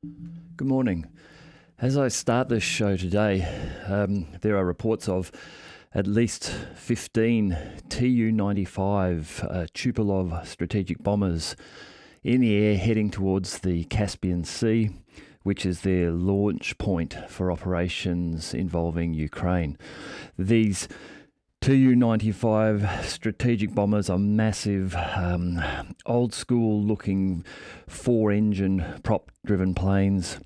Good morning. As I start this show today, there are reports of at least 15 Tu-95 Tupolev strategic bombers in the air heading towards the Caspian Sea, which is their launch point for operations involving Ukraine. These Tu-95 strategic bombers are massive, old-school looking four-engine prop-driven planes.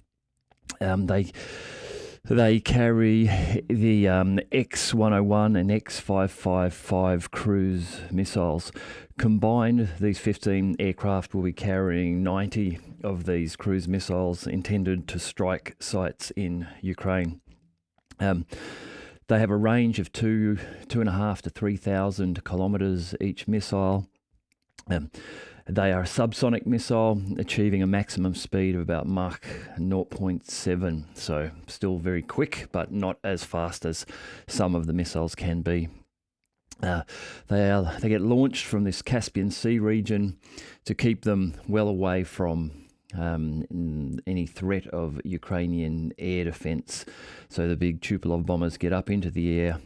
They carry the X-101 and X-555 cruise missiles. Combined, these 15 aircraft will be carrying 90 of these cruise missiles intended to strike sites in Ukraine. They have a range of 2.5 to 3,000 kilometers each missile. They are a subsonic missile, achieving a maximum speed of about Mach 0.7, so still very quick, but not as fast as some of the missiles can be. They get launched from this Caspian Sea region to keep them well away from any threat of Ukrainian air defense. So the big Tupolev bombers get up into the air,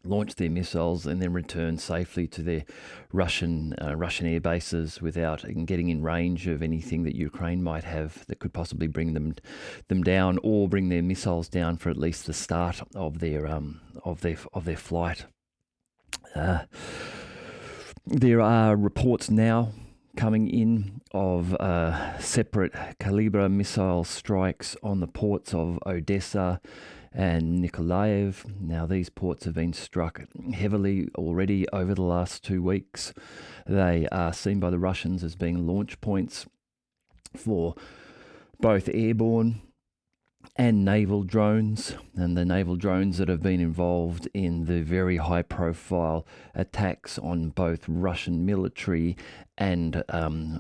launch their missiles, and then return safely to their Russian air bases without getting in range of anything that Ukraine might have that could possibly bring them down, or bring their missiles down for at least the start of their flight. There are reports now coming in of separate Kalibr missile strikes on the ports of Odessa and Nikoliev. Now, these ports have been struck heavily already over the last 2 weeks. They are seen by the Russians as being launch points for both airborne and naval drones, and the naval drones that have been involved in the very high-profile attacks on both Russian military and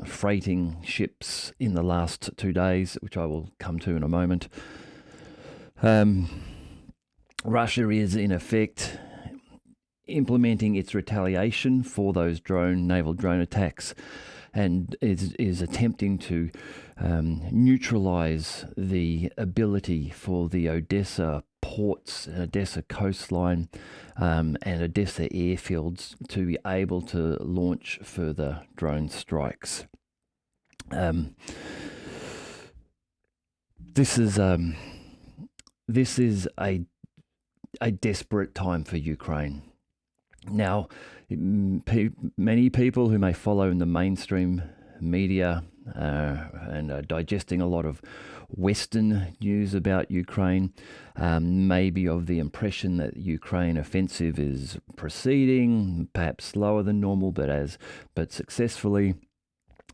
freighting ships in the last 2 days, which I will come to in a moment. Russia is in effect implementing its retaliation for those naval drone attacks, and is attempting to neutralise the ability for the Odessa ports, Odessa coastline, and Odessa airfields to be able to launch further drone strikes. This is a desperate time for Ukraine. Now, many people who may follow in the mainstream media and are digesting a lot of Western news about Ukraine may be of the impression that Ukraine offensive is proceeding, perhaps slower than normal, but successfully,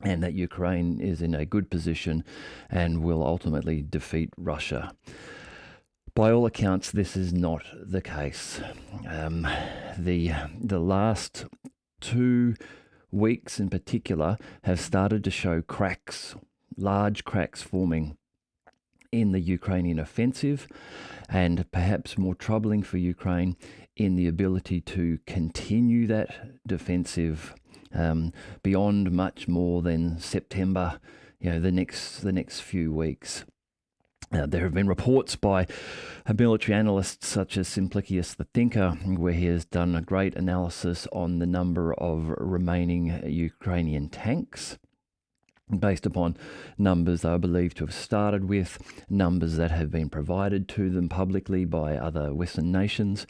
and that Ukraine is in a good position and will ultimately defeat Russia. By all accounts, this is not the case. The last 2 weeks in particular have started to show large cracks forming in the Ukrainian offensive, and perhaps more troubling for Ukraine, in the ability to continue that defensive beyond much more than September, the next few weeks. There have been reports by military analysts such as Simplicius the Thinker, where he has done a great analysis on the number of remaining Ukrainian tanks, based upon numbers they are believed to have started with, numbers that have been provided to them publicly by other Western nations,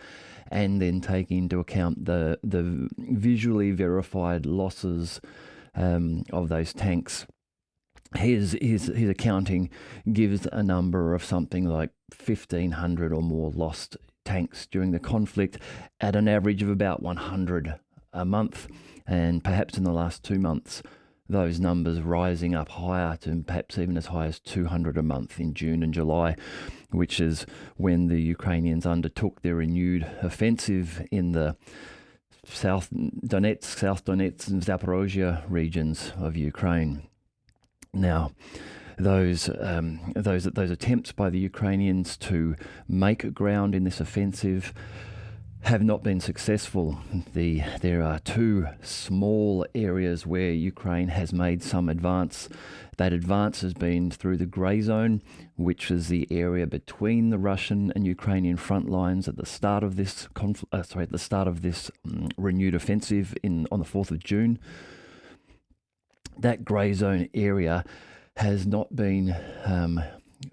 and then taking into account the visually verified losses of those tanks. His accounting gives a number of something like 1,500 or more lost tanks during the conflict, at an average of about 100 a month, and perhaps in the last 2 months those numbers rising up higher to perhaps even as high as 200 a month in June and July, which is when the Ukrainians undertook their renewed offensive in the South Donetsk and Zaporozhye regions of Ukraine. Now, those attempts by the Ukrainians to make ground in this offensive have not been successful. There are two small areas where Ukraine has made some advance. That advance has been through the grey zone, which is the area between the Russian and Ukrainian front lines at the start of this renewed offensive on the 4th of June. That grey zone area has not been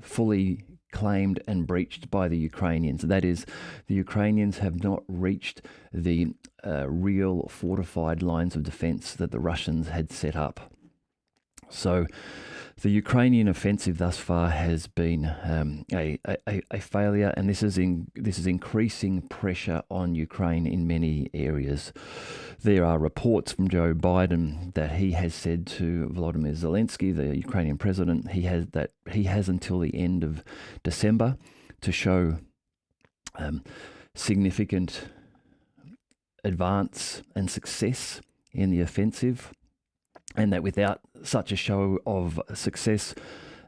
fully claimed and breached by the Ukrainians. That is, the Ukrainians have not reached the real fortified lines of defense that the Russians had set up. So the Ukrainian offensive thus far has been a failure, and this is increasing pressure on Ukraine in many areas. There are reports from Joe Biden that he has said to Volodymyr Zelensky, the Ukrainian president, he has until the end of December to show significant advance and success in the offensive, and that without such a show of success,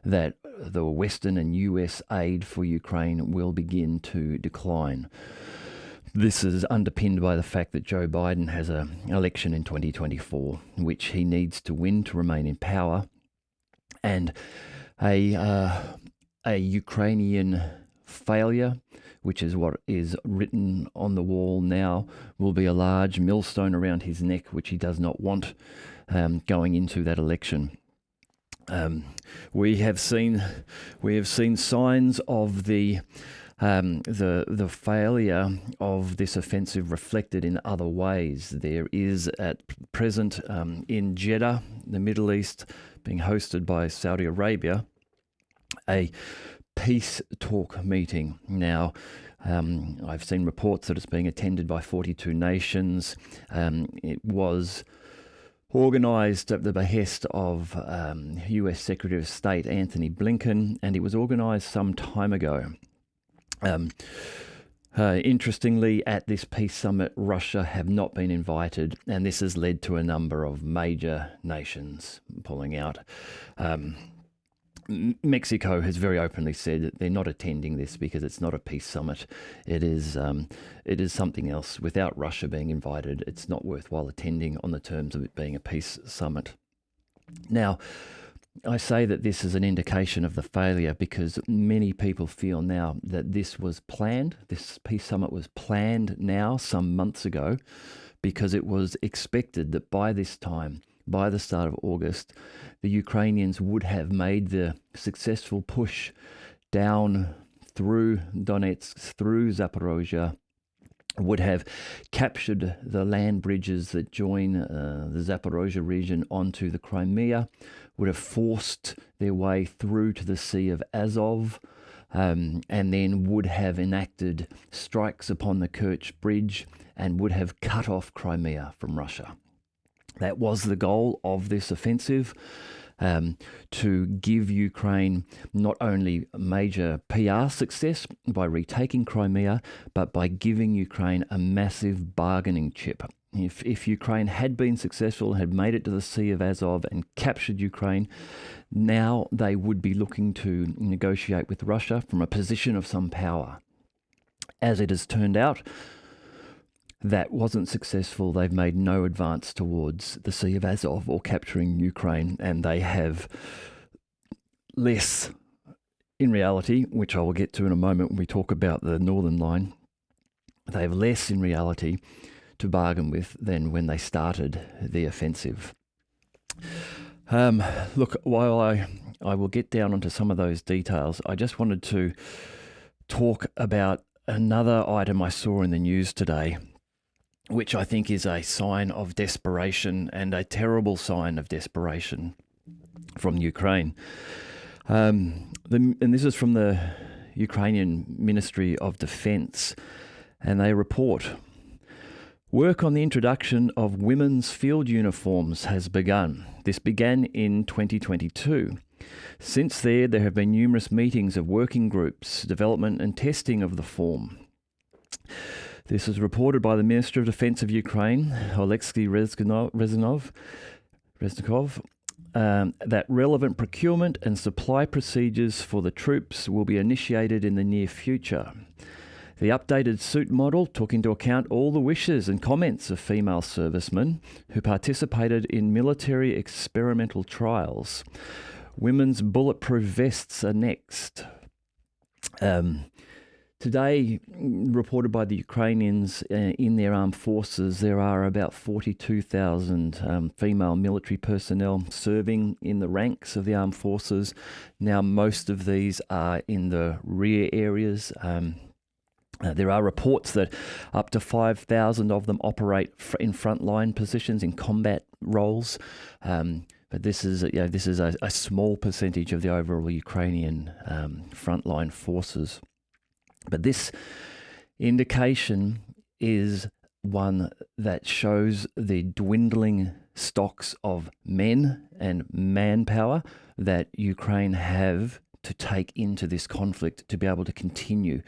that the Western and US aid for Ukraine will begin to decline. This is underpinned by the fact that Joe Biden has an election in 2024, which he needs to win to remain in power, and a Ukrainian failure, which is what is written on the wall now, will be a large millstone around his neck, which he does not want going into that election. We have seen signs of the failure of this offensive reflected in other ways. There is at present in Jeddah, the Middle East, being hosted by Saudi Arabia, a peace talk meeting. Now, I've seen reports that it's being attended by 42 nations. It was organised at the behest of US Secretary of State Antony Blinken, and it was organised some time ago. Interestingly, at this peace summit, Russia have not been invited, and this has led to a number of major nations pulling out. Mexico has very openly said that they're not attending this because it's not a peace summit. It is something else. Without Russia being invited, it's not worthwhile attending on the terms of it being a peace summit. Now, I say that this is an indication of the failure because many people feel now that this was planned. This peace summit was planned now some months ago because it was expected that by this time, by the start of August, the Ukrainians would have made the successful push down through Donetsk, through Zaporozhye, would have captured the land bridges that join the Zaporozhye region onto the Crimea, would have forced their way through to the Sea of Azov, and then would have enacted strikes upon the Kerch Bridge and would have cut off Crimea from Russia. That was the goal of this offensive, to give Ukraine not only major PR success by retaking Crimea, but by giving Ukraine a massive bargaining chip. If Ukraine had been successful, had made it to the Sea of Azov and captured Ukraine, now they would be looking to negotiate with Russia from a position of some power. As it has turned out, that wasn't successful. They've made no advance towards the Sea of Azov or capturing Ukraine, and they have less, in reality, which I will get to in a moment when we talk about the Northern Line, they have less in reality to bargain with than when they started the offensive. Look, while I will get down onto some of those details, I just wanted to talk about another item I saw in the news today, which I think is a sign of desperation and a terrible sign of desperation from Ukraine. And this is from the Ukrainian Ministry of Defense, and they report, work on the introduction of women's field uniforms has begun. This began in 2022. Since there have been numerous meetings of working groups, development and testing of the form. This is reported by the Minister of Defense of Ukraine, Oleksiy Reznikov, that relevant procurement and supply procedures for the troops will be initiated in the near future. The updated suit model took into account all the wishes and comments of female servicemen who participated in military experimental trials. Women's bulletproof vests are next. Today, reported by the Ukrainians in their armed forces, there are about 42,000 female military personnel serving in the ranks of the armed forces. Now, most of these are in the rear areas. There are reports that up to 5,000 of them operate in frontline positions in combat roles. But this is a small percentage of the overall Ukrainian frontline forces. But this indication is one that shows the dwindling stocks of men and manpower that Ukraine have to take into this conflict to be able to continue.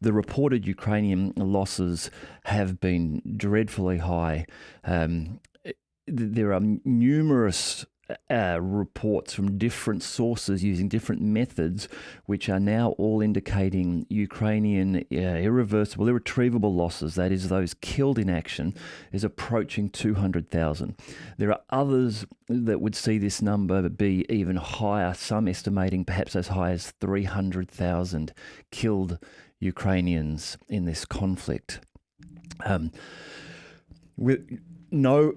The reported Ukrainian losses have been dreadfully high. There are numerous reports from different sources using different methods, which are now all indicating Ukrainian irretrievable losses, that is, those killed in action, is approaching 200,000. There are others that would see this number be even higher, some estimating perhaps as high as 300,000 killed Ukrainians in this conflict. With no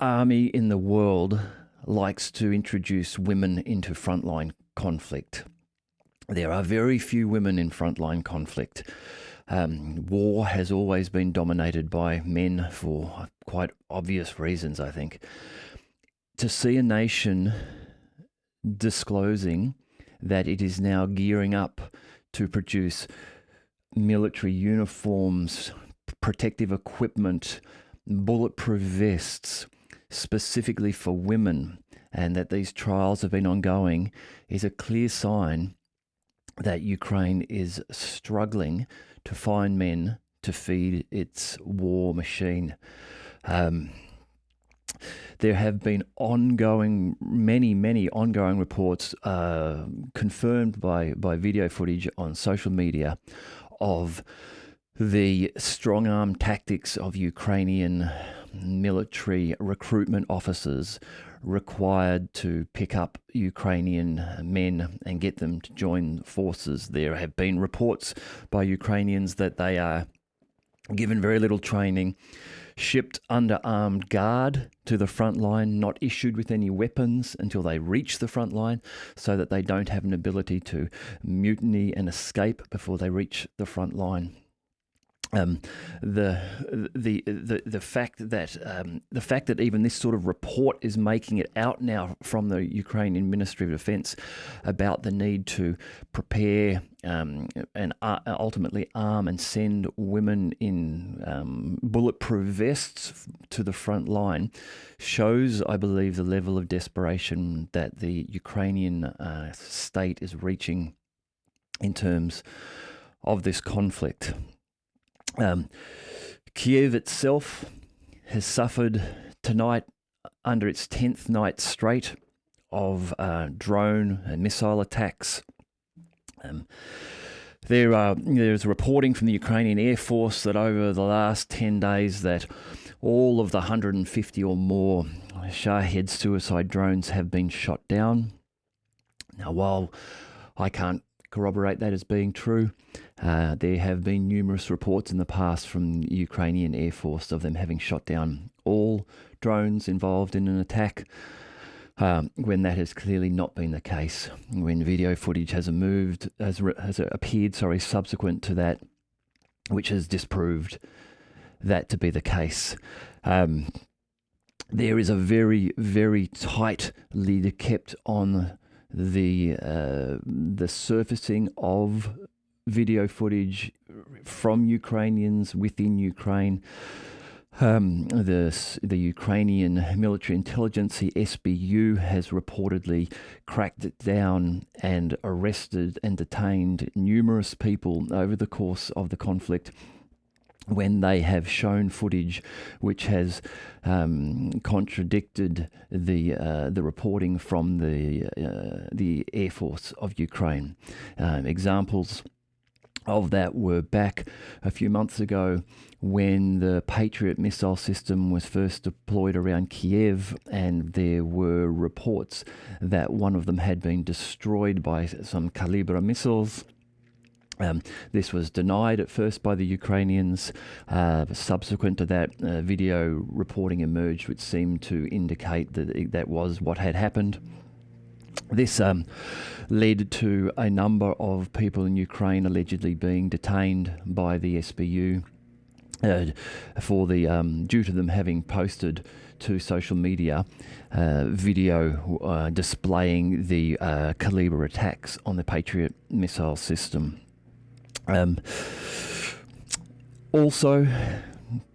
army in the world likes to introduce women into frontline conflict. There are very few women in frontline conflict. War has always been dominated by men for quite obvious reasons, I think. To see a nation disclosing that it is now gearing up to produce military uniforms, protective equipment, bulletproof vests, specifically for women, and that these trials have been ongoing, is a clear sign that Ukraine is struggling to find men to feed its war machine. There have been many ongoing reports confirmed by video footage on social media of the strong-arm tactics of Ukrainian military recruitment officers required to pick up Ukrainian men and get them to join forces. There have been reports by Ukrainians that they are given very little training, shipped under armed guard to the front line, not issued with any weapons until they reach the front line, so that they don't have an ability to mutiny and escape before they reach the front line. The fact that even this sort of report is making it out now from the Ukrainian Ministry of Defense about the need to prepare and ultimately arm and send women in bulletproof vests to the front line shows, I believe, the level of desperation that the Ukrainian state is reaching in terms of this conflict. Kiev itself has suffered tonight under its 10th night straight of drone and missile attacks. There's reporting from the Ukrainian Air Force that over the last 10 days that all of the 150 or more Shahed suicide drones have been shot down. Now, while I can't corroborate that as being true, there have been numerous reports in the past from the Ukrainian Air Force of them having shot down all drones involved in an attack, when that has clearly not been the case. When video footage has appeared subsequent to that, which has disproved that to be the case. There is a very, very tight lid kept on the surfacing of video footage from Ukrainians within Ukraine. The Ukrainian military intelligence, the SBU, has reportedly cracked it down and arrested and detained numerous people over the course of the conflict when they have shown footage which has contradicted the reporting from the Air Force of Ukraine. Examples of that were back a few months ago when the Patriot missile system was first deployed around Kiev, and there were reports that one of them had been destroyed by some Kalibr missiles. This was denied at first by the Ukrainians. Subsequent to that, video reporting emerged which seemed to indicate that that was what had happened. This led to a number of people in Ukraine allegedly being detained by the SBU for due to them having posted to social media video displaying the Kalibr attacks on the Patriot missile system. Also,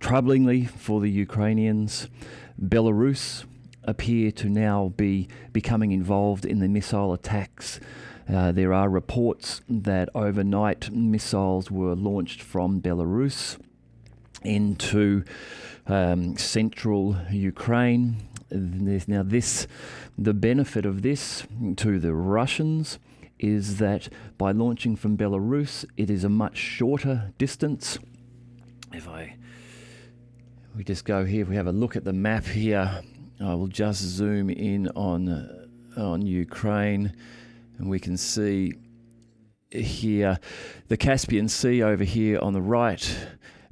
troublingly for the Ukrainians, Belarus appear to now be becoming involved in the missile attacks. There are reports that overnight missiles were launched from Belarus into central Ukraine. Now the benefit of this to the Russians is that by launching from Belarus, it is a much shorter distance. We just go here, if we have a look at the map here, I will just zoom in on Ukraine, and we can see here the Caspian Sea over here on the right,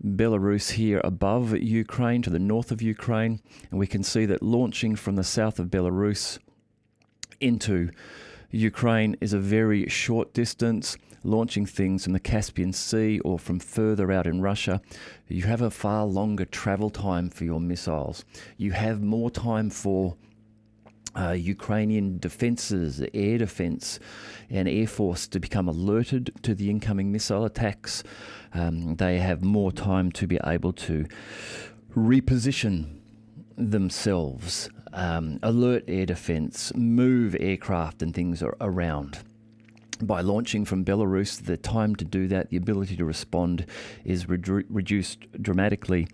Belarus here above Ukraine to the north of Ukraine, and we can see that launching from the south of Belarus into Ukraine is a very short distance. Launching things from the Caspian Sea or from further out in Russia, you have a far longer travel time for your missiles. You have more time for Ukrainian defences, air defence and air force to become alerted to the incoming missile attacks. They have more time to be able to reposition themselves, alert air defence, move aircraft and things around. By launching from Belarus, the time to do that, the ability to respond, is reduced dramatically,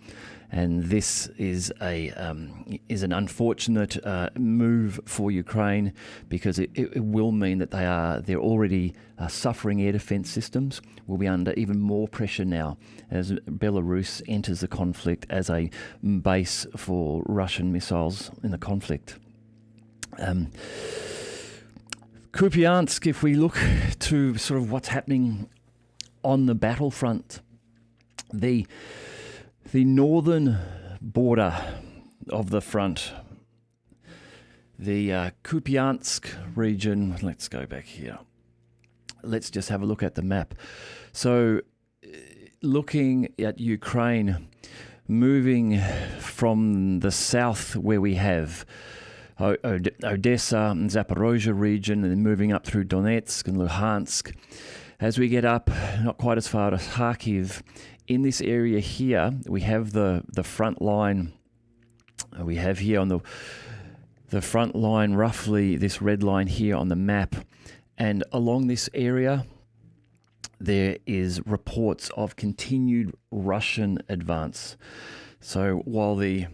and this is an unfortunate move for Ukraine, because it will mean that they're already suffering air defence systems will be under even more pressure now as Belarus enters the conflict as a base for Russian missiles in the conflict. Kupiansk, if we look to sort of what's happening on the battlefront, the northern border of the front, the Kupiansk region, let's go back here. Let's just have a look at the map. So looking at Ukraine, moving from the south where we have Odessa and Zaporozhye region, and then moving up through Donetsk and Luhansk. As we get up, not quite as far as Kharkiv, in this area here, we have the front line. We have here on the front line, roughly this red line here on the map. And along this area, there is reports of continued Russian advance. So while the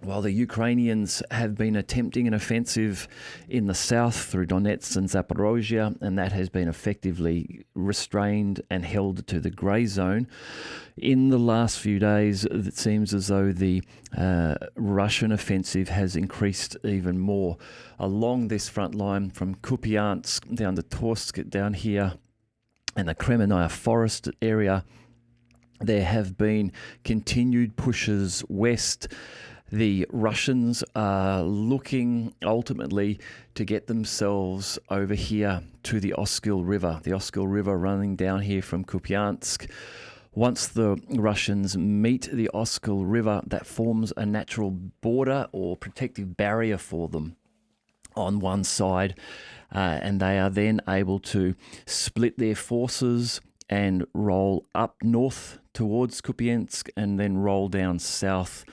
Ukrainians have been attempting an offensive in the south through Donetsk and Zaporozhye, and that has been effectively restrained and held to the grey zone, in the last few days it seems as though the Russian offensive has increased even more along this front line from Kupiansk down to Torsk down here and the Kremenaya forest area. There have been continued pushes west. The Russians are looking ultimately to get themselves over here to the Oskil River. The Oskil River running down here from Kupiansk. Once the Russians meet the Oskil River, that forms a natural border or protective barrier for them on one side, and they are then able to split their forces and roll up north towards Kupiansk and then roll down south.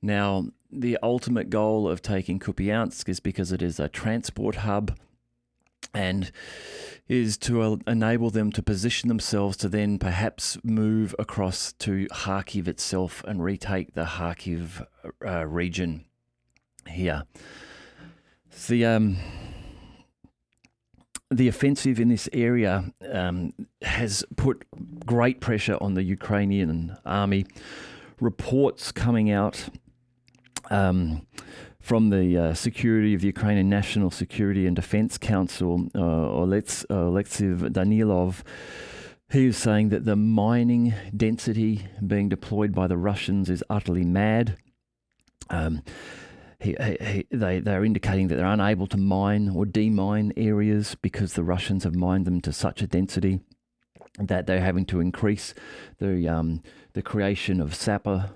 Now, the ultimate goal of taking Kupiansk is because it is a transport hub and is to enable them to position themselves to then perhaps move across to Kharkiv itself and retake the Kharkiv region here. the offensive in this area has put great pressure on the Ukrainian army. Reports coming out from the Security of the Ukrainian National Security and Defense Council, Oleksiy Danilov, he is saying that the mining density being deployed by the Russians is utterly mad. They're indicating that they're unable to mine or demine areas because the Russians have mined them to such a density that they're having to increase the creation of sapper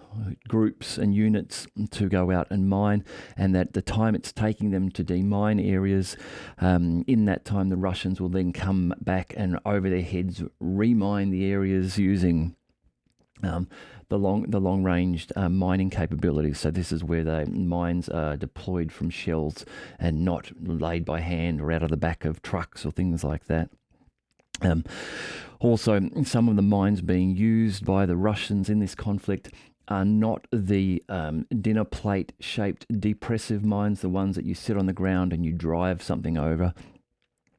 groups and units to go out and mine, and that the time it's taking them to demine areas, in that time the Russians will then come back and over their heads remine the areas using the long range mining capabilities. So this is where the mines are deployed from shells and not laid by hand or out of the back of trucks or things like that. Also, some of the mines being used by the Russians in this conflict are not the dinner plate shaped depressive mines, the ones that you sit on the ground and you drive something over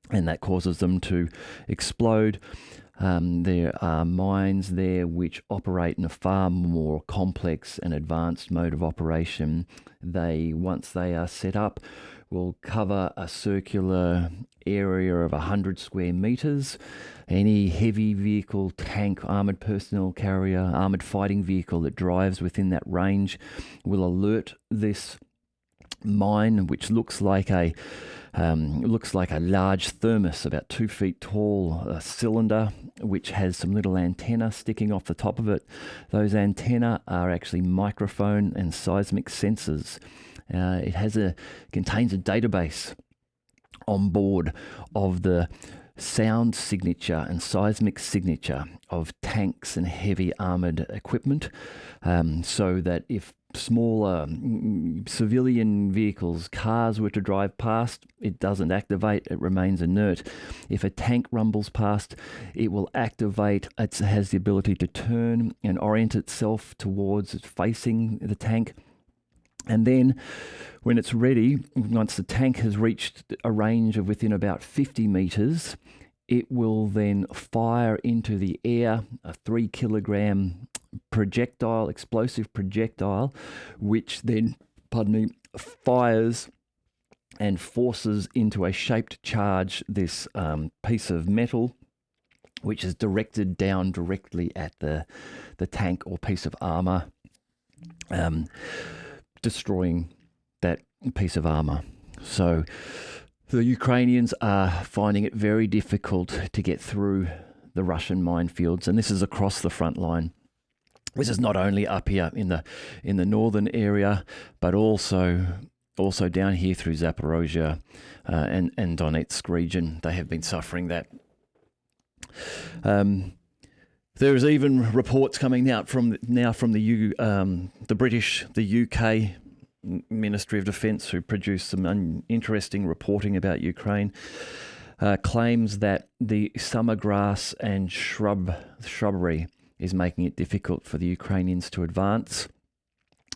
and that causes them to explode. There are mines there which operate in a far more complex and advanced mode of operation. Once they are set up, will cover a circular area of 100 square meters. Any heavy vehicle, tank, armored personnel carrier, armored fighting vehicle that drives within that range will alert this mine, which looks like a large thermos, about 2 feet tall, a cylinder, which has some little antenna sticking off the top of it. Those antenna are actually microphone and seismic sensors. It contains a database on board of the sound signature and seismic signature of tanks and heavy armored equipment, so that if smaller civilian vehicles, cars were to drive past, it doesn't activate, it remains inert. If a tank rumbles past, it will activate, it has the ability to turn and orient itself towards facing the tank. And then when it's ready, once the tank has reached a range of within about 50 meters, it will then fire into the air a 3 kilogram projectile, explosive projectile, which then, fires and forces into a shaped charge this piece of metal, which is directed down directly at the tank or piece of armor, destroying that piece of armor. So the Ukrainians are finding it very difficult to get through the Russian minefields, and this is across the front line. This is not only up here in the northern area, but also down here through Zaporozhye and Donetsk region. They have been suffering that. There's even reports coming out from the British, the UK Ministry of Defence, who produced some interesting reporting about Ukraine, claims that the summer grass and shrubbery is making it difficult for the Ukrainians to advance.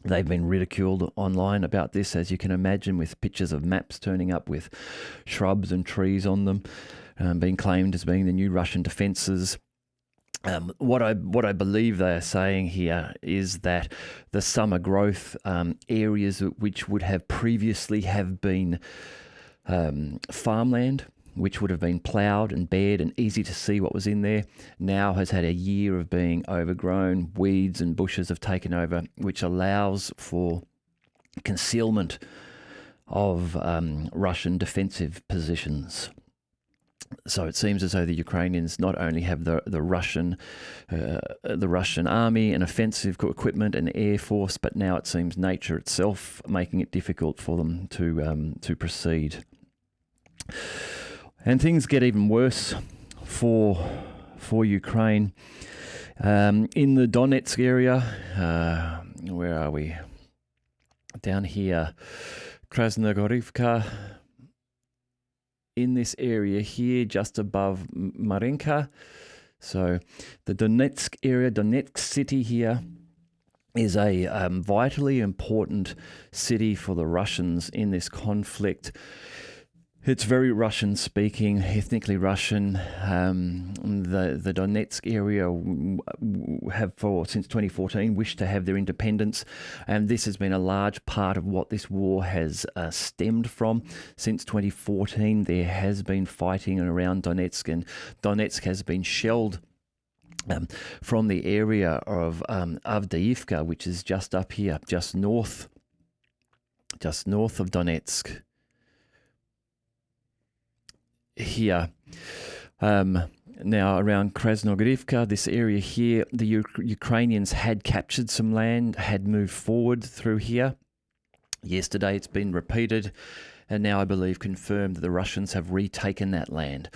They've been ridiculed online about this, as you can imagine, with pictures of maps turning up with shrubs and trees on them, being claimed as being the new Russian defences. What I believe they are saying here is that the summer growth areas which would have previously have been farmland, which would have been ploughed and bared and easy to see what was in there, now has had a year of being overgrown. Weeds and bushes have taken over, which allows for concealment of Russian defensive positions. So it seems as though the Ukrainians not only have the Russian army and offensive equipment and air force, but now it seems nature itself making it difficult for them to proceed. And things get even worse for Ukraine. In the Donetsk area, where are we? Down here, Krasnogorivka. In this area here, just above Marinka. So the Donetsk area, Donetsk city here, is a vitally important city for the Russians in this conflict. It's very Russian-speaking, ethnically Russian. The Donetsk area have since 2014 wished to have their independence, and this has been a large part of what this war has stemmed from. Since 2014, there has been fighting around Donetsk, and Donetsk has been shelled from the area of Avdiivka, which is just up here, just north of Donetsk. Here, now around Krasnogorivka, this area here, the Ukrainians had captured some land, had moved forward through here. Yesterday it's been repeated, and now I believe confirmed that the Russians have retaken that land.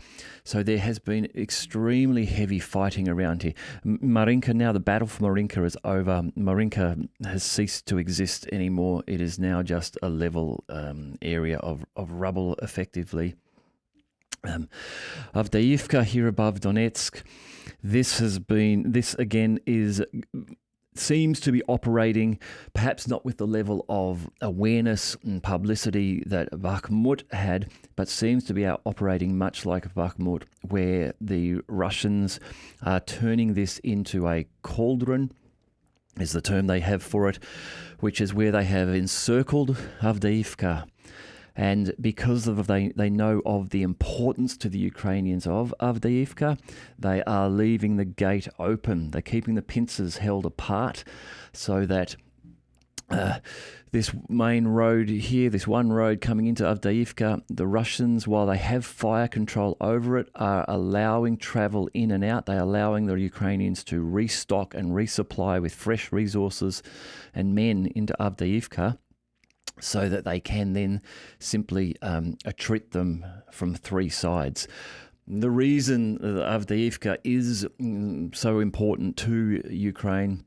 So there has been extremely heavy fighting around here. Marinka, now the battle for Marinka is over. Marinka has ceased to exist anymore. It is now just a level area of rubble, effectively. Avdiivka here above Donetsk, this again seems to be operating, perhaps not with the level of awareness and publicity that Bakhmut had, but seems to be operating much like Bakhmut, where the Russians are turning this into a cauldron, is the term they have for it, which is where they have encircled Avdiivka. And because they know of the importance to the Ukrainians of Avdiivka, they are leaving the gate open. They're keeping the pincers held apart so that this main road here, this one road coming into Avdiivka, the Russians, while they have fire control over it, are allowing travel in and out. They're allowing the Ukrainians to restock and resupply with fresh resources and men into Avdiivka, so that they can then simply treat them from three sides. The reason Avdiivka is so important to Ukraine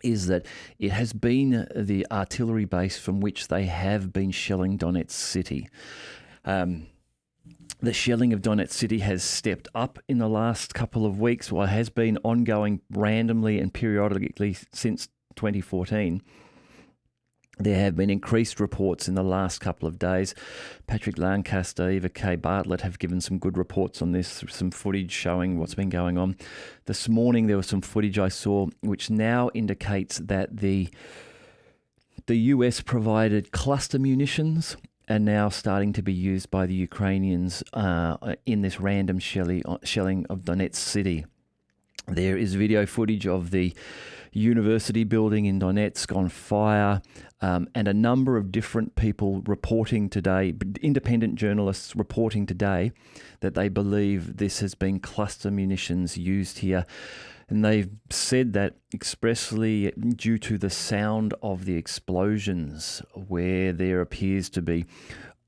is that it has been the artillery base from which they have been shelling Donetsk city. The shelling of Donetsk city has stepped up in the last couple of weeks, while it has been ongoing randomly and periodically since 2014. There have been increased reports in the last couple of days. Patrick Lancaster, Eva K. Bartlett have given some good reports on this, some footage showing what's been going on. This morning there was some footage I saw which now indicates that the US provided cluster munitions are now starting to be used by the Ukrainians in this random shelling of Donetsk city. There is video footage of the university building in Donetsk on fire, and a number of different people reporting today, independent journalists reporting today, that they believe this has been cluster munitions used here. And they've said that expressly due to the sound of the explosions, where there appears to be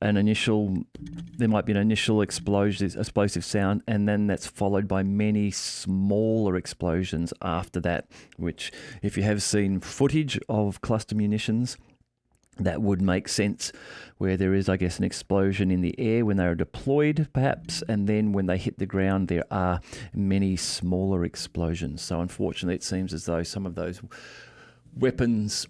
there might be an initial explosive sound, and then that's followed by many smaller explosions after that, which, if you have seen footage of cluster munitions, that would make sense, where there is, I guess, an explosion in the air when they are deployed, perhaps, and then when they hit the ground, there are many smaller explosions. So unfortunately, it seems as though some of those weapons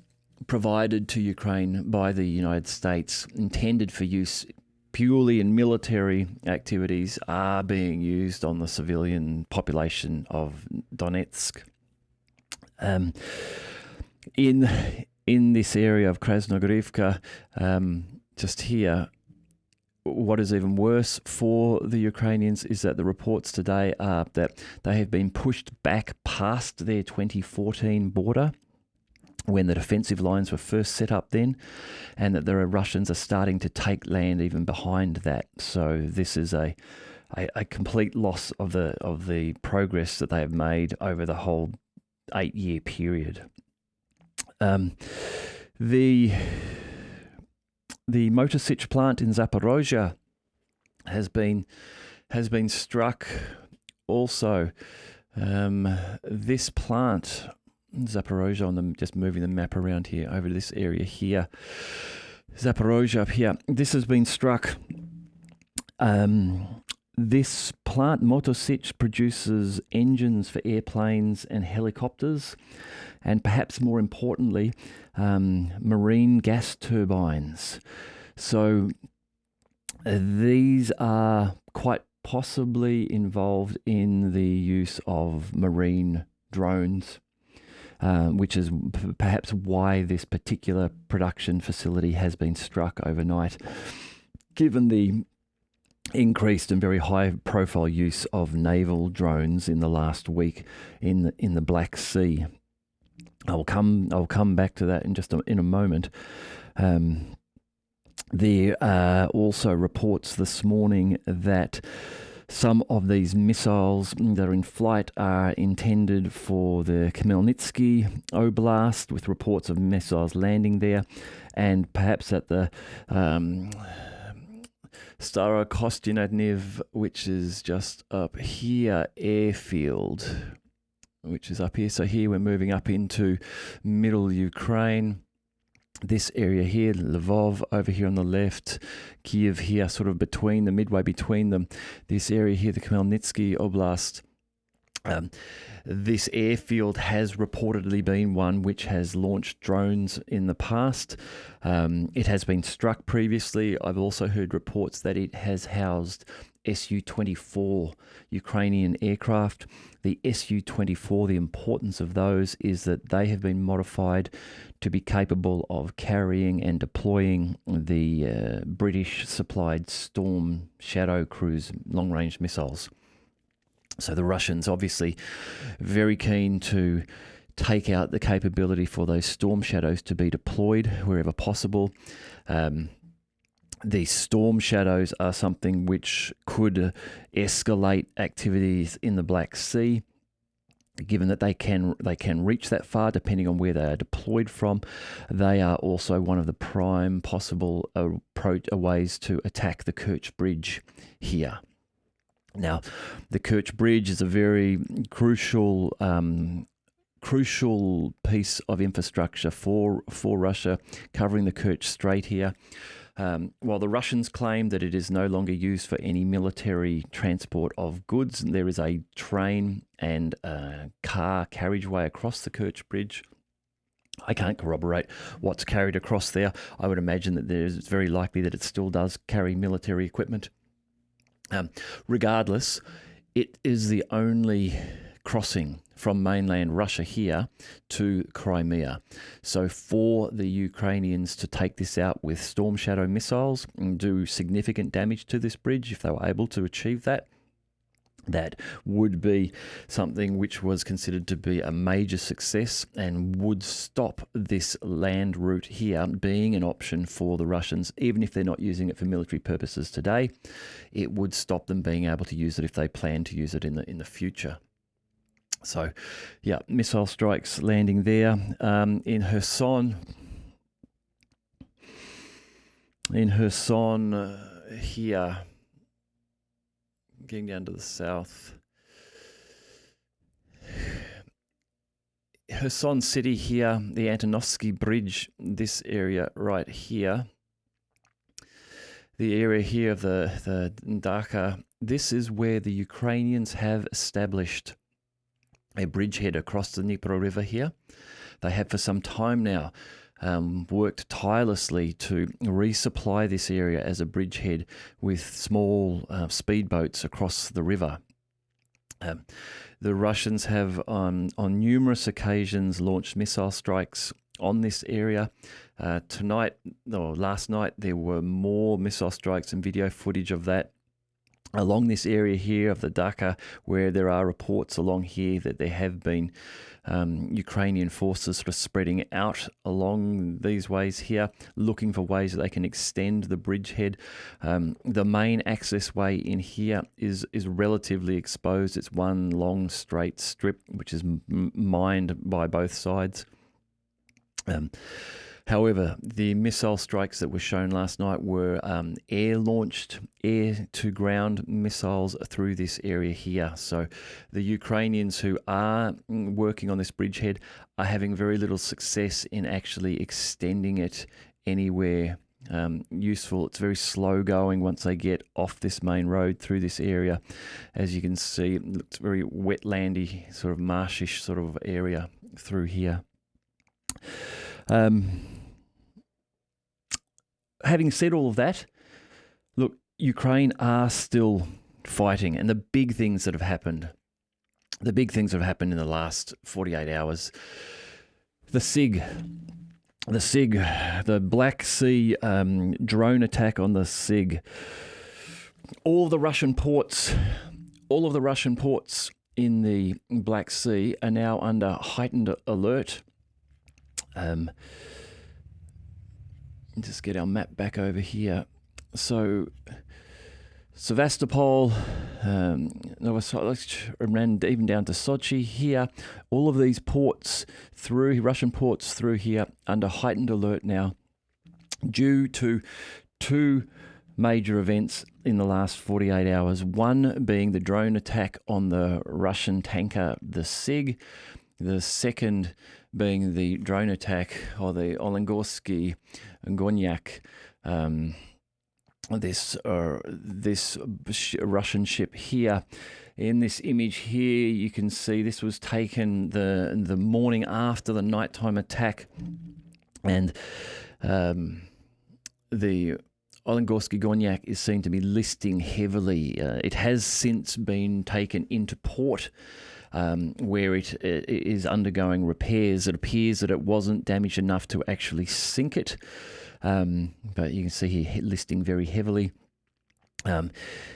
provided to Ukraine by the United States, intended for use purely in military activities, are being used on the civilian population of Donetsk. In this area of Krasnogorivka, just here, what is even worse for the Ukrainians is that the reports today are that they have been pushed back past their 2014 border, when the defensive lines were first set up then, and that the Russians are starting to take land even behind that. So this is a complete loss of the progress that they have made over the whole 8-year period. The Motor Sich plant in Zaporozhye has been struck also. This plant, Zaporozhye, just moving the map around here over to this area here. Zaporozhye up here. This has been struck. This plant, Motor Sich, produces engines for airplanes and helicopters, and perhaps more importantly, marine gas turbines. So These are quite possibly involved in the use of marine drones, which is perhaps why this particular production facility has been struck overnight, given the increased and very high-profile use of naval drones in the last week in the Black Sea. I'll come back to that in a moment. There are also reports this morning that some of these missiles that are in flight are intended for the Khmelnytsky oblast, with reports of missiles landing there, and perhaps at the Starokostyanadnev, which is just up here, airfield, which is up here. So here we're moving up into middle Ukraine. This area here, Lvov over here on the left, Kiev here, sort of between them, midway between them. This area here, the Khmelnytsky Oblast. This airfield has reportedly been one which has launched drones in the past. It has been struck previously. I've also heard reports that it has housed Su-24 Ukrainian aircraft. The Su-24, the importance of those is that they have been modified to be capable of carrying and deploying the British-supplied Storm Shadow cruise long-range missiles. So the Russians obviously very keen to take out the capability for those Storm Shadows to be deployed wherever possible. These Storm Shadows are something which could escalate activities in the Black Sea, given that they can reach that far depending on where they are deployed from. They are also one of the prime possible ways to attack the Kerch Bridge here. Now, the Kerch Bridge is a very crucial piece of infrastructure for Russia, covering the Kerch Strait here. While the Russians claim that it is no longer used for any military transport of goods, there is a train and car carriageway across the Kerch Bridge. I can't corroborate what's carried across there. I would imagine that it's very likely that it still does carry military equipment. Regardless, it is the only crossing from mainland Russia here to Crimea. So for the Ukrainians to take this out with Storm Shadow missiles and do significant damage to this bridge, if they were able to achieve that, that would be something which was considered to be a major success and would stop this land route here being an option for the Russians. Even if they're not using it for military purposes today, it would stop them being able to use it if they plan to use it in the future. So, yeah, missile strikes landing there. In Kherson here, getting down to the south. Kherson City here, the Antonovsky Bridge, this area right here. The area here of the Dniepr, this is where the Ukrainians have established a bridgehead across the Dniepr River here. They have for some time now worked tirelessly to resupply this area as a bridgehead with small speedboats across the river. The Russians have on numerous occasions launched missile strikes on this area. Last night there were more missile strikes and video footage of that along this area here of the Dniepr, where there are reports along here that there have been Ukrainian forces sort of spreading out along these ways here, looking for ways that they can extend the bridgehead. The main access way in here is relatively exposed. It's one long straight strip which is mined by both sides. However, the missile strikes that were shown last night were air-launched, air-to-ground missiles through this area here. So the Ukrainians who are working on this bridgehead are having very little success in actually extending it anywhere useful. It's very slow going once they get off this main road through this area. As you can see, it looks very wetlandy, sort of marshish sort of area through here. Having said all of that, look, Ukraine are still fighting, and the big things that have happened in the last 48 hours, the Black Sea drone attack on the SIG, all of the Russian ports in the Black Sea are now under heightened alert. Just get our map back over here. So Sevastopol, Novosibirsk, and even down to Sochi here, all of these ports Russian ports through here under heightened alert now due to two major events in the last 48 hours. One being the drone attack on the Russian tanker, the SIG. The second being the drone attack on the Olengorsky and Gonyak, this Russian ship here. In this image here, you can see this was taken the morning after the nighttime attack, and the Olengorsky Gonyak is seen to be listing heavily. It has since been taken into port, where it is undergoing repairs. It appears that it wasn't damaged enough to actually sink it, but you can see here listing very heavily.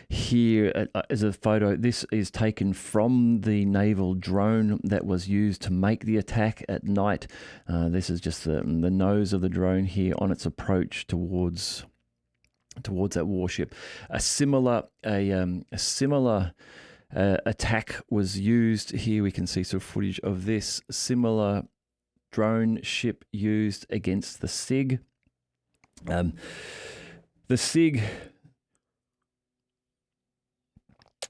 Here is a photo. This is taken from the naval drone that was used to make the attack at night. This is just the nose of the drone here on its approach towards that warship. A similar attack was used here. We can see some footage of this similar drone ship used against the SIG. The SIG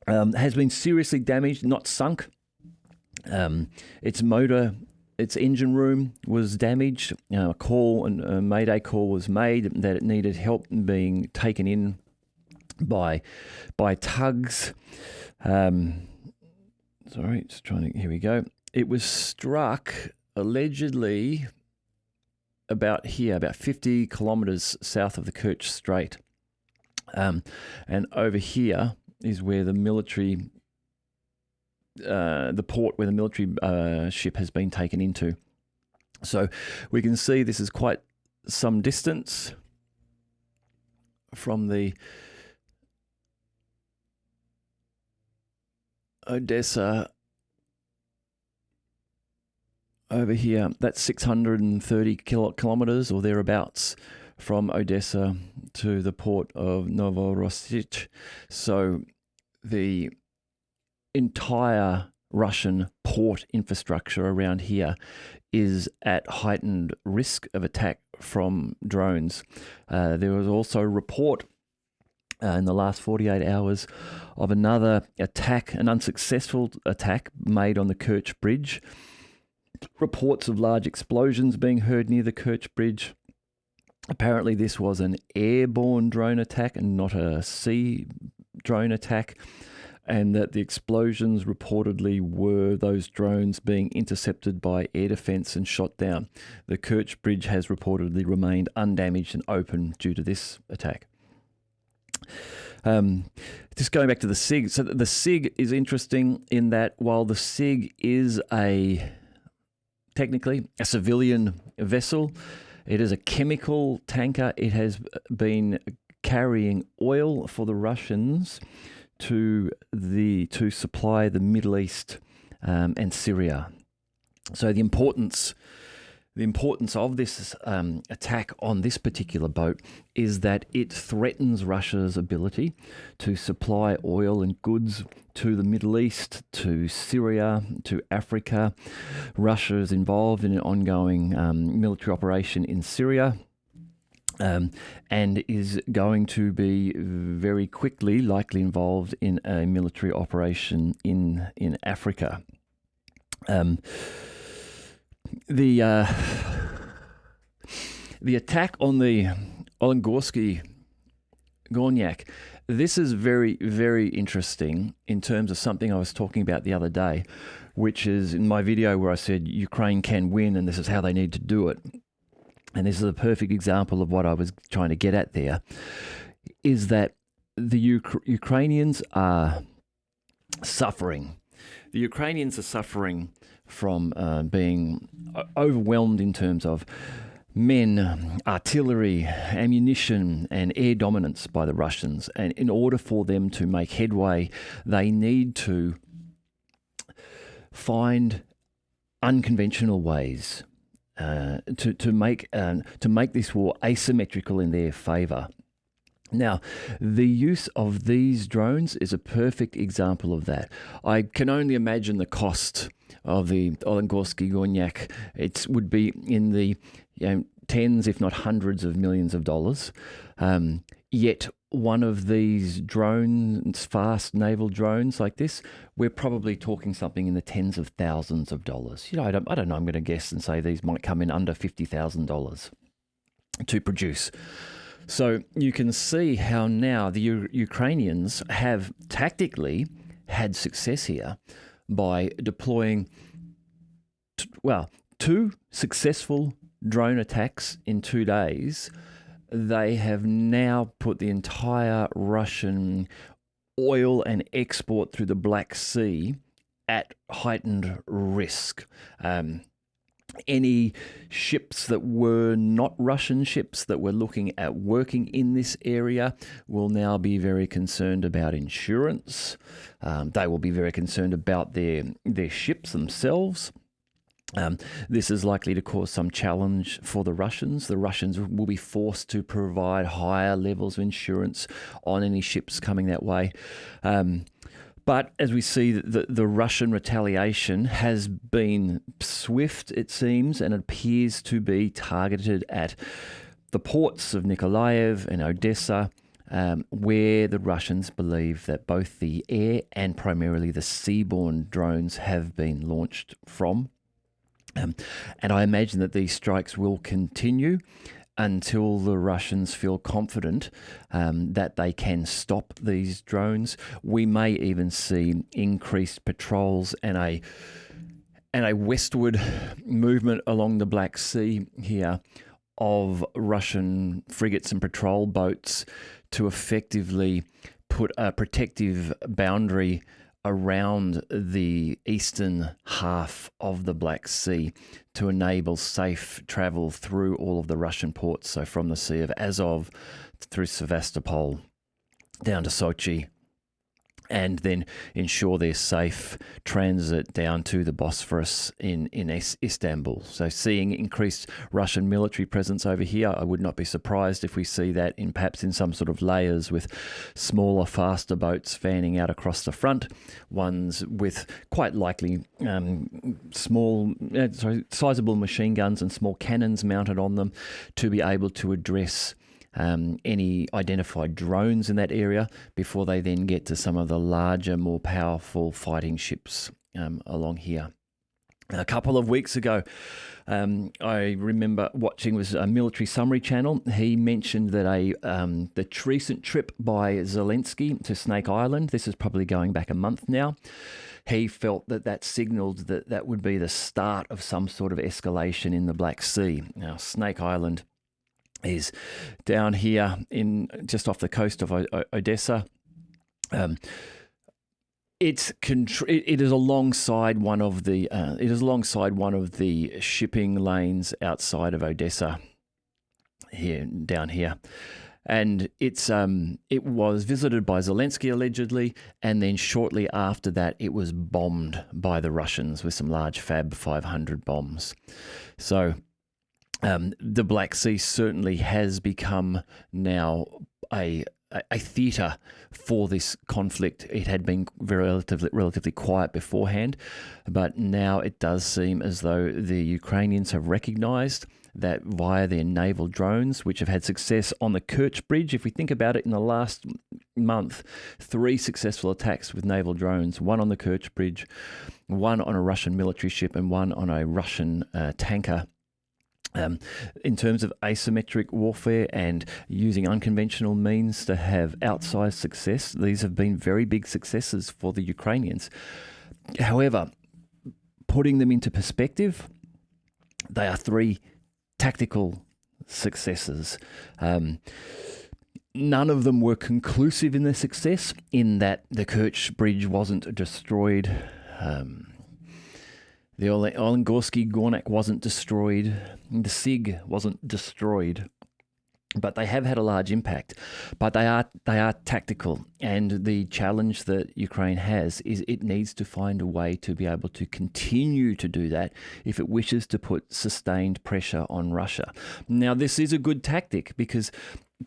has been seriously damaged, not sunk. Its motor, its engine room was damaged. A mayday call was made that it needed help being taken in by tugs. Here we go. It was struck allegedly about 50 kilometers south of the Kerch Strait. And over here is where the military, the port where the military ship has been taken into. So we can see this is quite some distance from the Odessa over here. That's 630 kilometers or thereabouts from Odessa to the port of Novorossiysk. So the entire Russian port infrastructure around here is at heightened risk of attack from drones. There was also a report in the last 48 hours of another attack, an unsuccessful attack made on the Kerch Bridge. Reports of large explosions being heard near the Kerch Bridge. Apparently this was an airborne drone attack and not a sea drone attack, and that the explosions reportedly were those drones being intercepted by air defense and shot down. The Kerch Bridge has reportedly remained undamaged and open due to this attack. Just going back to the SIG. So the SIG is interesting in that while the SIG is technically a civilian vessel, it is a chemical tanker. It has been carrying oil for the Russians to supply the Middle East and Syria. So the importance of this attack on this particular boat is that it threatens Russia's ability to supply oil and goods to the Middle East, to Syria, to Africa. Russia is involved in an ongoing military operation in Syria, and is going to be very quickly likely involved in a military operation in Africa. The attack on the Olengorsky Gonyak, this is very, very interesting in terms of something I was talking about the other day, which is in my video where I said Ukraine can win and this is how they need to do it. And this is a perfect example of what I was trying to get at there, is that the Ukrainians are suffering. The Ukrainians are suffering from being overwhelmed in terms of men, artillery, ammunition, and air dominance by the Russians. And in order for them to make headway, they need to find unconventional ways to make this war asymmetrical in their favour. Now, the use of these drones is a perfect example of that. I can only imagine the cost of the Olengorsky Gornyak. It would be in the tens, if not hundreds of millions of dollars. Yet one of these drones, fast naval drones like this, we're probably talking something in the tens of thousands of dollars. I don't know. I'm going to guess and say these might come in under $50,000 to produce. So you can see how now the Ukrainians have tactically had success here by deploying, two successful drone attacks in 2 days. They have now put the entire Russian oil and export through the Black Sea at heightened risk. Any ships that were not Russian ships that were looking at working in this area will now be very concerned about insurance. They will be very concerned about their ships themselves. This is likely to cause some challenge for the Russians. The Russians will be forced to provide higher levels of insurance on any ships coming that way. But as we see, the Russian retaliation has been swift, it seems, and it appears to be targeted at the ports of Nikoliev and Odessa, where the Russians believe that both the air and primarily the seaborne drones have been launched from. And I imagine that these strikes will continue until the Russians feel confident that they can stop these drones. We may even see increased patrols and a westward movement along the Black Sea here of Russian frigates and patrol boats to effectively put a protective boundary around the eastern half of the Black Sea to enable safe travel through all of the Russian ports, so from the Sea of Azov through Sevastopol down to Sochi, and then ensure their safe transit down to the Bosphorus in Istanbul. So seeing increased Russian military presence over here, I would not be surprised if we see that perhaps in some sort of layers with smaller, faster boats fanning out across the front, ones with quite likely sizable machine guns and small cannons mounted on them to be able to address any identified drones in that area before they then get to some of the larger, more powerful fighting ships along here. A couple of weeks ago, I remember watching a military summary channel. He mentioned that the recent trip by Zelensky to Snake Island, this is probably going back a month now, he felt that signaled that would be the start of some sort of escalation in the Black Sea. Now, Snake Island is down here just off the coast of Odessa. It is alongside one of the shipping lanes outside of Odessa down here. And it was visited by Zelensky allegedly, and then shortly after that it was bombed by the Russians with some large Fab 500 bombs. So the Black Sea certainly has become now a theatre for this conflict. It had been relatively quiet beforehand, but now it does seem as though the Ukrainians have recognised that via their naval drones, which have had success on the Kerch Bridge. If we think about it, in the last month, 3 successful attacks with naval drones, one on the Kerch Bridge, one on a Russian military ship, and one on a Russian tanker. In terms of asymmetric warfare and using unconventional means to have outsized success, these have been very big successes for the Ukrainians. However, putting them into perspective, they are 3 tactical successes. None of them were conclusive in their success, in that the Kerch Bridge wasn't destroyed, the Olengorsky Gornak wasn't destroyed, the SIG wasn't destroyed, but they have had a large impact. But they are tactical, and the challenge that Ukraine has is it needs to find a way to be able to continue to do that if it wishes to put sustained pressure on Russia. Now, this is a good tactic because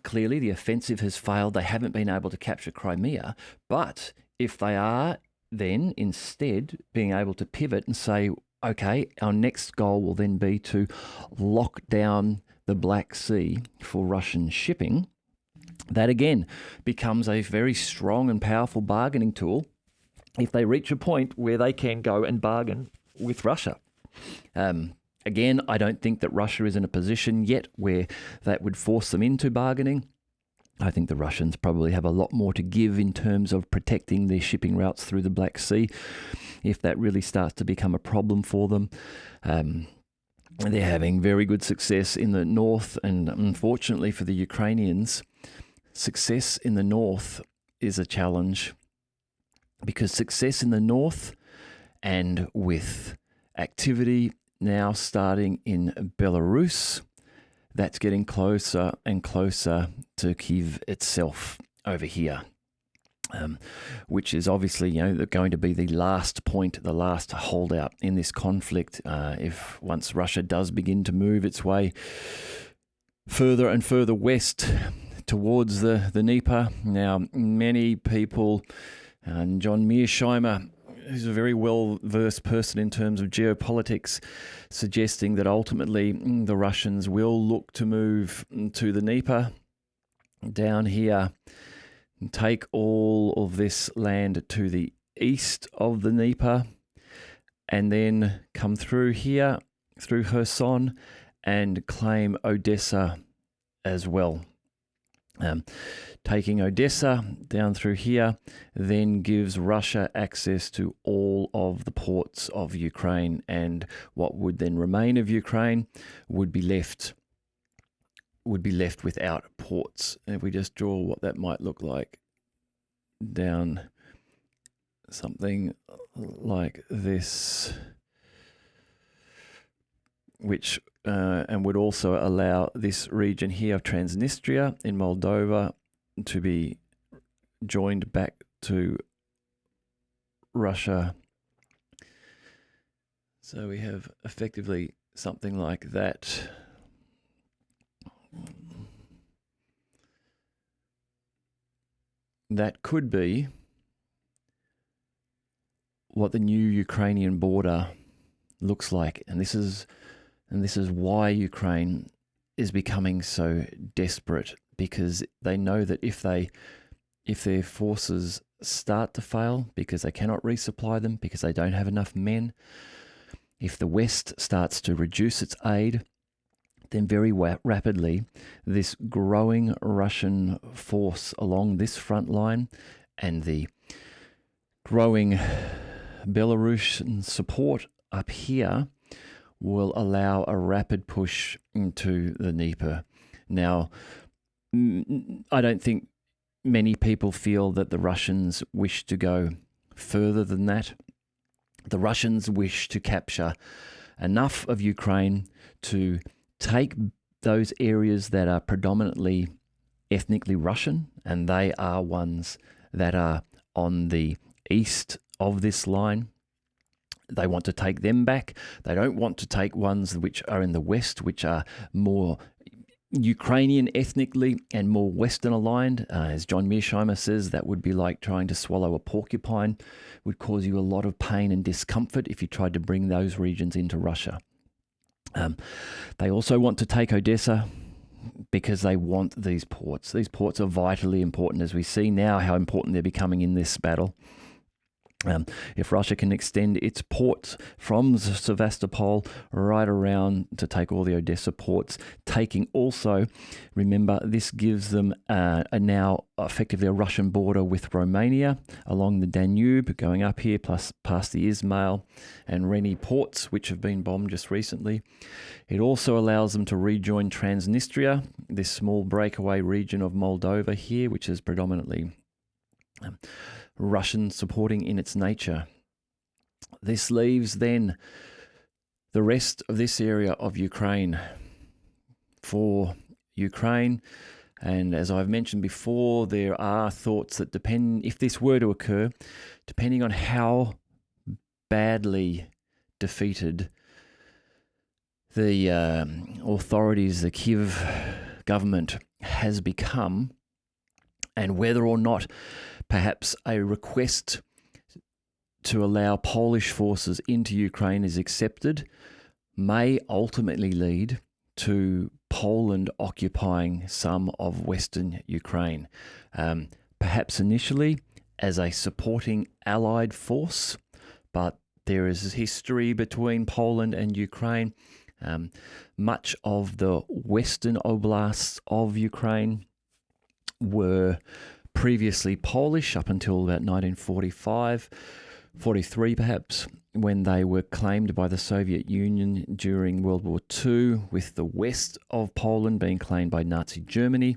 clearly the offensive has failed. They haven't been able to capture Crimea, but if they are then instead being able to pivot and say, okay, our next goal will then be to lock down the Black Sea for Russian shipping, that again becomes a very strong and powerful bargaining tool if they reach a point where they can go and bargain with Russia. Again, I don't think that Russia is in a position yet where that would force them into bargaining. I think the Russians probably have a lot more to give in terms of protecting their shipping routes through the Black Sea if that really starts to become a problem for them. They're having very good success in the north, and unfortunately for the Ukrainians, success in the north is a challenge, because success in the north, and with activity now starting in Belarus, that's getting closer and closer to Kyiv itself over here, which is obviously, going to be the last point, the last holdout in this conflict. If once Russia does begin to move its way further and further west towards the Dnieper. Now, many people, and John Mearsheimer, who's a very well-versed person in terms of geopolitics, suggesting that ultimately the Russians will look to move to the Dnieper down here and take all of this land to the east of the Dnieper, and then come through here, through Kherson, and claim Odessa as well. Taking Odessa down through here then gives Russia access to all of the ports of Ukraine, and what would then remain of Ukraine would be left without ports. And if we just draw what that might look like down something like this, which and would also allow this region here of Transnistria in Moldova to be joined back to Russia. So we have effectively something like that. That could be what the new Ukrainian border looks like, and this is why Ukraine is becoming so desperate, because they know that if their forces start to fail because they cannot resupply them, because they don't have enough men, if the West starts to reduce its aid, then very rapidly this growing Russian force along this front line and the growing Belarusian support up here will allow a rapid push into the Dnieper. Now, I don't think many people feel that the Russians wish to go further than that. The Russians wish to capture enough of Ukraine to take those areas that are predominantly ethnically Russian, and they are ones that are on the east of this line. They want to take them back. They don't want to take ones which are in the west, which are more Ukrainian ethnically and more Western aligned. As John Mearsheimer says, that would be like trying to swallow a porcupine. It would cause you a lot of pain and discomfort if you tried to bring those regions into Russia. They also want to take Odessa because they want these ports. These ports are vitally important, as we see now how important they're becoming in this battle. If Russia can extend its ports from Sevastopol right around to take all the Odessa ports, taking also, remember, this gives them now effectively a Russian border with Romania along the Danube, going up here, plus past the Ismail and Reni ports, which have been bombed just recently. It also allows them to rejoin Transnistria, this small breakaway region of Moldova here, which is predominantly Russian supporting in its nature. This leaves then the rest of this area of Ukraine. For Ukraine, and as I've mentioned before, there are thoughts that if this were to occur, depending on how badly defeated the authorities, the Kiev government has become, and whether or not perhaps a request to allow Polish forces into Ukraine is accepted, may ultimately lead to Poland occupying some of Western Ukraine. Perhaps initially as a supporting allied force, but there is history between Poland and Ukraine. Much of the western oblasts of Ukraine were previously Polish up until about 1945, 43 perhaps, when they were claimed by the Soviet Union during World War II, with the west of Poland being claimed by Nazi Germany.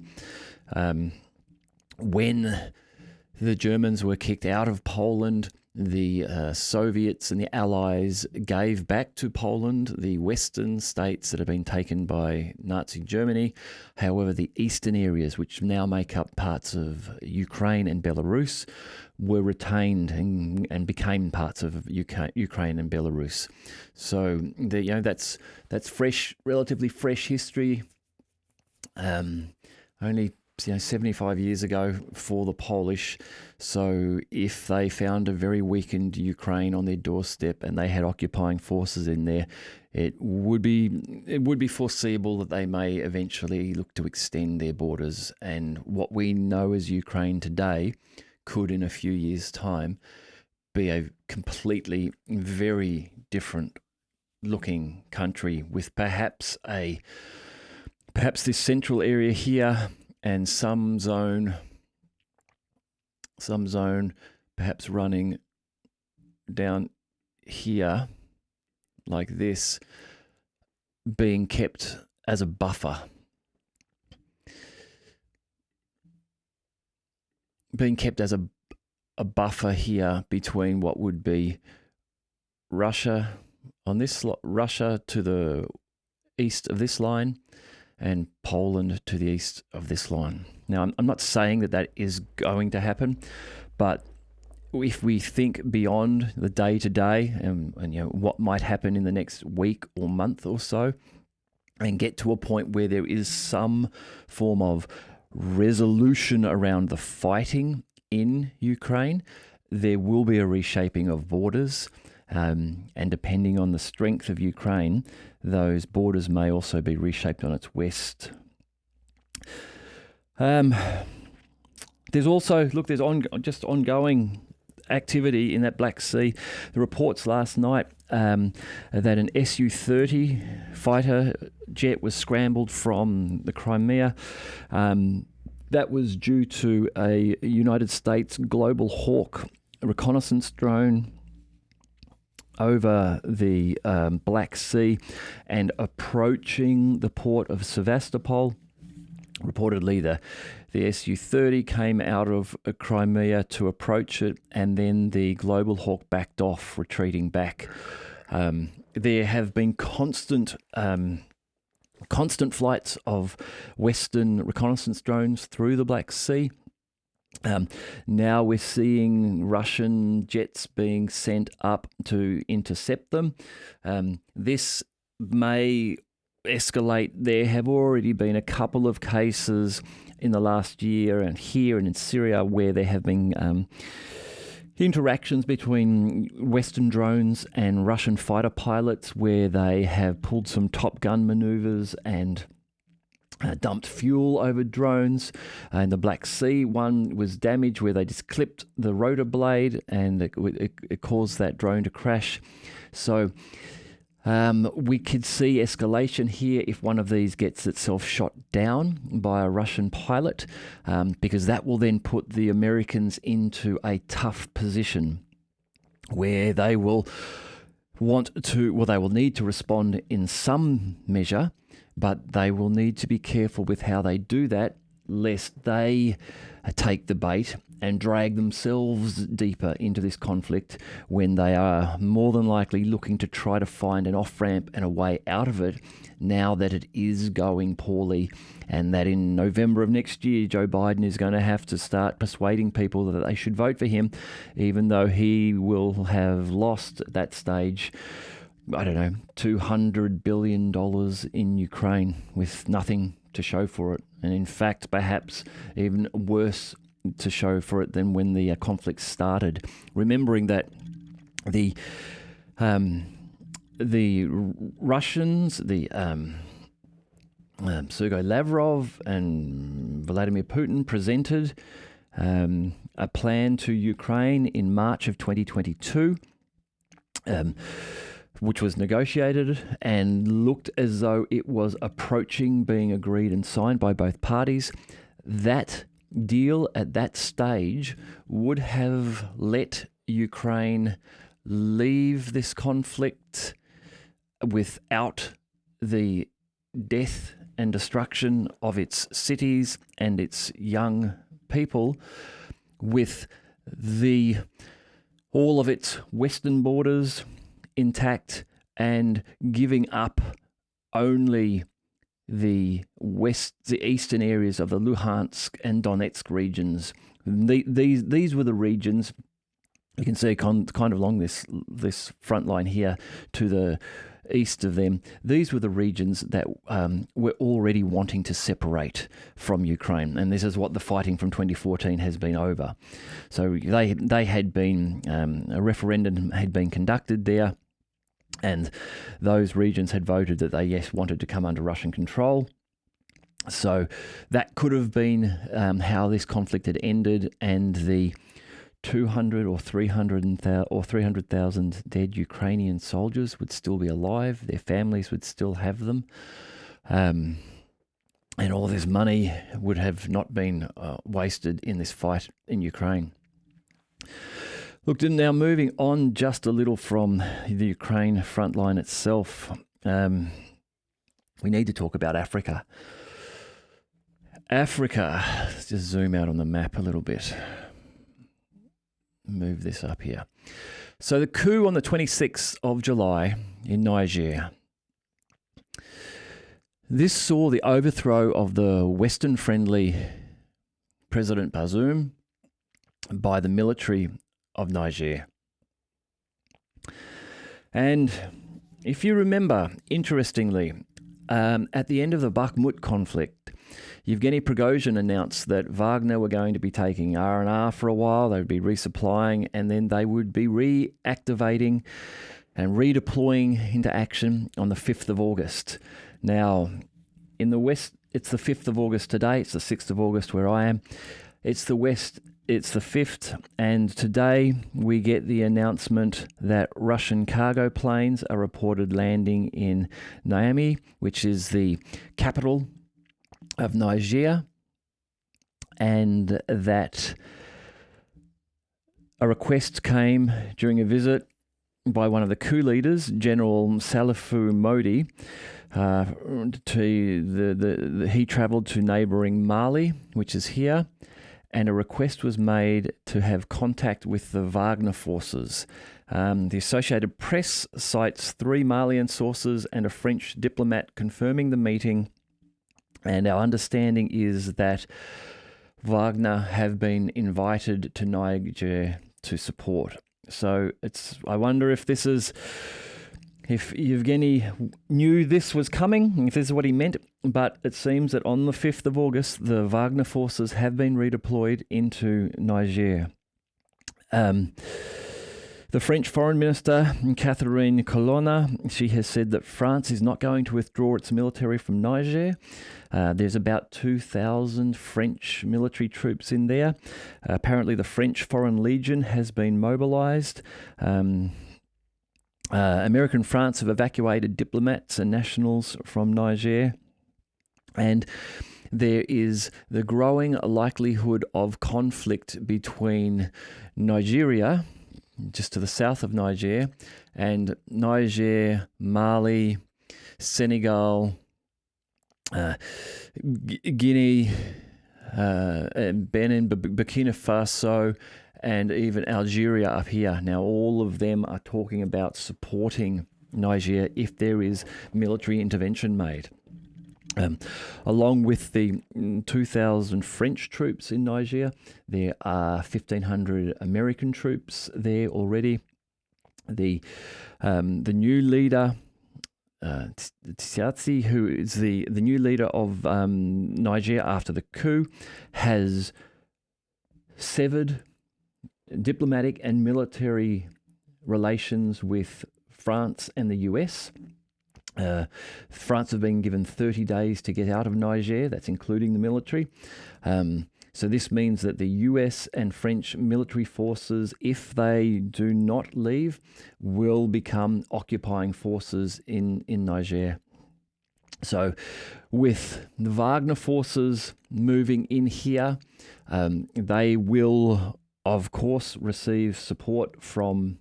When the Germans were kicked out of Poland, the Soviets and the Allies gave back to Poland the western states that had been taken by Nazi Germany. However, the eastern areas, which now make up parts of Ukraine and Belarus, were retained and became parts of Ukraine and Belarus. So that's fresh, relatively fresh history. Only 75 years ago for the Polish. So if they found a very weakened Ukraine on their doorstep and they had occupying forces in there, it would be foreseeable that they may eventually look to extend their borders. And what we know as Ukraine today could, in a few years' time, be a completely very different looking country, with perhaps this central area here, and some zone perhaps running down here like this, being kept as a buffer. Being kept as a buffer here between what would be Russia on this Russia to the east of this line, and Poland to the east of this line. Now, I'm not saying that is going to happen, but if we think beyond the day-to-day and what might happen in the next week or month or so, and get to a point where there is some form of resolution around the fighting in Ukraine, there will be a reshaping of borders. And depending on the strength of Ukraine, those borders may also be reshaped on its west. There's also, there's ongoing activity in that Black Sea. The reports last night that an Su-30 fighter jet was scrambled from the Crimea. That was due to a United States Global Hawk reconnaissance drone over the Black Sea and approaching the port of Sevastopol. Reportedly, the Su-30 came out of Crimea to approach it, and then the Global Hawk backed off, retreating back. There have been constant flights of Western reconnaissance drones through the Black Sea. Now we're seeing Russian jets being sent up to intercept them. This may escalate. There have already been a couple of cases in the last year and here and in Syria where there have been interactions between Western drones and Russian fighter pilots, where they have pulled some Top Gun maneuvers and dumped fuel over drones. In the Black Sea, one was damaged where they just clipped the rotor blade and it caused that drone to crash. So we could see escalation here if one of these gets itself shot down by a Russian pilot, because that will then put the Americans into a tough position where they will they will need to respond in some measure, but they will need to be careful with how they do that, lest they take the bait and drag themselves deeper into this conflict when they are more than likely looking to try to find an off-ramp and a way out of it now that it is going poorly, and that in November of next year, Joe Biden is going to have to start persuading people that they should vote for him, even though he will have lost at that stage, I don't know, $200 billion in Ukraine with nothing to show for it. And in fact, perhaps even worse to show for it than when the conflict started. Remembering that the Russians, Sergei Lavrov and Vladimir Putin presented a plan to Ukraine in March of 2022, which was negotiated and looked as though it was approaching being agreed and signed by both parties. That deal at that stage would have let Ukraine leave this conflict without the death and destruction of its cities and its young people, with all of its western borders intact, and giving up only the eastern areas of the Luhansk and Donetsk regions. These were the regions you can see kind of along this front line here to the east of them. These were the regions that were already wanting to separate from Ukraine, and this is what the fighting from 2014 has been over. So they had been a referendum had been conducted there, and those regions had voted that they wanted to come under Russian control. So that could have been how this conflict had ended, and the 200 or 300,000 dead Ukrainian soldiers would still be alive. Their families would still have them. And all this money would have not been wasted in this fight in Ukraine. Look, now moving on just a little from the Ukraine front line itself, we need to talk about Africa. Africa, let's just zoom out on the map a little bit. Move this up here. So the coup on the 26th of July in Niger. This saw the overthrow of the Western-friendly President Bazoum by the military of Niger. And if you remember, interestingly, at the end of the Bakhmut conflict, Yevgeny Prigozhin announced that Wagner were going to be taking R&R for a while, they would be resupplying, and then they would be reactivating and redeploying into action on the 5th of August. Now, in the West, it's the 5th of August today, it's the 6th of August where I am. It's the West, it's the 5th, and today we get the announcement that Russian cargo planes are reported landing in Niamey, which is the capital of Niger, and that a request came during a visit by one of the coup leaders, General Salifu Modi. He travelled to neighbouring Mali, which is here, and a request was made to have contact with the Wagner forces. The Associated Press cites 3 Malian sources and a French diplomat confirming the meeting, and our understanding is that Wagner have been invited to Niger to support. So I wonder if Yevgeny knew this was coming, if this is what he meant, but it seems that on the 5th of August, the Wagner forces have been redeployed into Niger. The French Foreign Minister, Catherine Colonna, she has said that France is not going to withdraw its military from Niger. There's about 2,000 French military troops in there. Apparently, the French Foreign Legion has been mobilised. America and France have evacuated diplomats and nationals from Niger. And there is the growing likelihood of conflict between Nigeria, just to the south of Niger, and Niger, Mali, Senegal, Guinea, Benin, Burkina Faso, and even Algeria up here. Now, all of them are talking about supporting Niger if there is military intervention made. Along with the 2,000 French troops in Niger, there are 1,500 American troops there already. The new leader, Tsiatsi, who is the new leader of Niger after the coup, has severed diplomatic and military relations with France and the US. France have been given 30 days to get out of Niger. That's including the military. So this means that the US and French military forces, if they do not leave, will become occupying forces in Niger. So with the Wagner forces moving in here, they will, of course, receive support from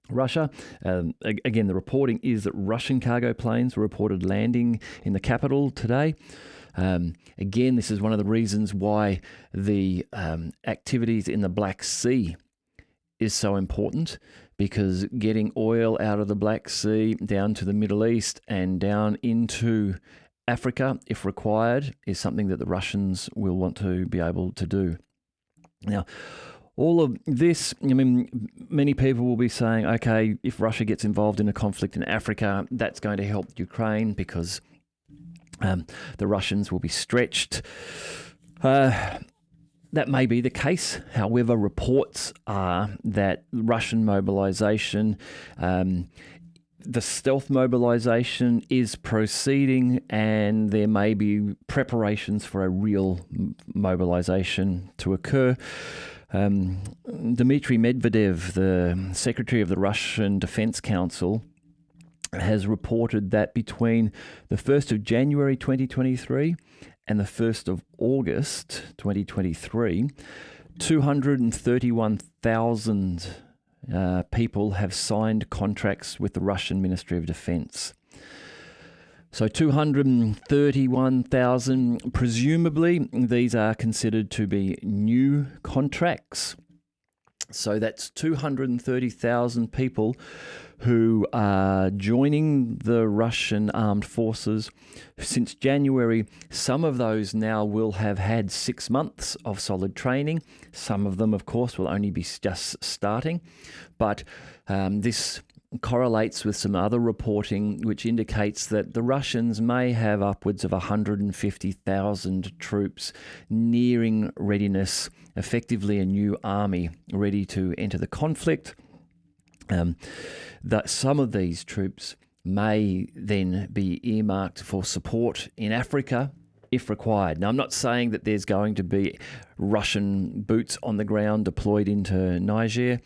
Russia. Again, the reporting is that Russian cargo planes were reported landing in the capital today. Again, this is one of the reasons why the activities in the Black Sea is so important, because getting oil out of the Black Sea down to the Middle East and down into Africa, if required, is something that the Russians will want to be able to do. Now, all of this, I mean, many people will be saying, okay, if Russia gets involved in a conflict in Africa, that's going to help Ukraine because the Russians will be stretched. That may be the case. However, reports are that Russian mobilization, the stealth mobilization is proceeding, and there may be preparations for a real mobilization to occur. Dmitry Medvedev, the secretary of the Russian Defense Council, has reported that between the 1st of January 2023 and the 1st of August 2023, 231,000 people have signed contracts with the Russian Ministry of Defense. So 231,000, presumably these are considered to be new contracts. So that's 230,000 people who are joining the Russian armed forces since January. Some of those now will have had 6 months of solid training. Some of them, of course, will only be just starting. But this correlates with some other reporting which indicates that the Russians may have upwards of 150,000 troops nearing readiness, effectively a new army ready to enter the conflict. That some of these troops may then be earmarked for support in Africa if required. Now, I'm not saying that there's going to be Russian boots on the ground deployed into Niger,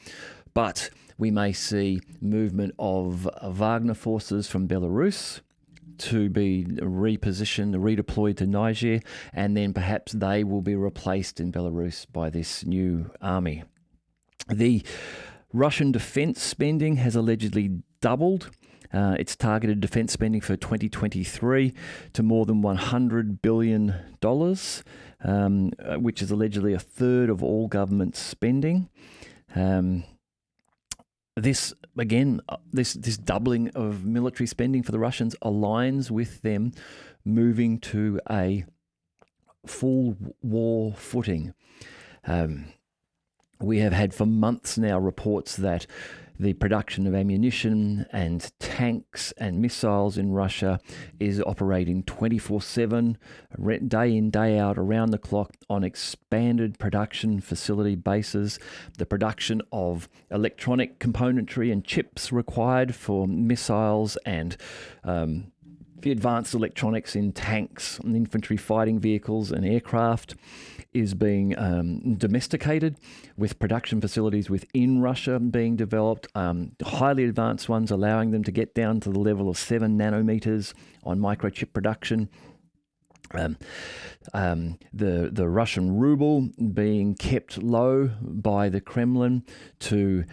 but we may see movement of Wagner forces from Belarus to be repositioned, redeployed to Niger, and then perhaps they will be replaced in Belarus by this new army. The Russian defense spending has allegedly doubled. Its targeted defense spending for 2023 to more than $100 billion, which is allegedly a third of all government spending. This, again, this doubling of military spending for the Russians aligns with them moving to a full war footing. We have had for months now reports that the production of ammunition and tanks and missiles in Russia is operating 24/7, day in, day out, around the clock on expanded production facility bases. The production of electronic componentry and chips required for missiles and the advanced electronics in tanks and infantry fighting vehicles and aircraft is being domesticated, with production facilities within Russia being developed, highly advanced ones allowing them to get down to the level of 7 nanometers on microchip production. The Russian ruble being kept low by the Kremlin to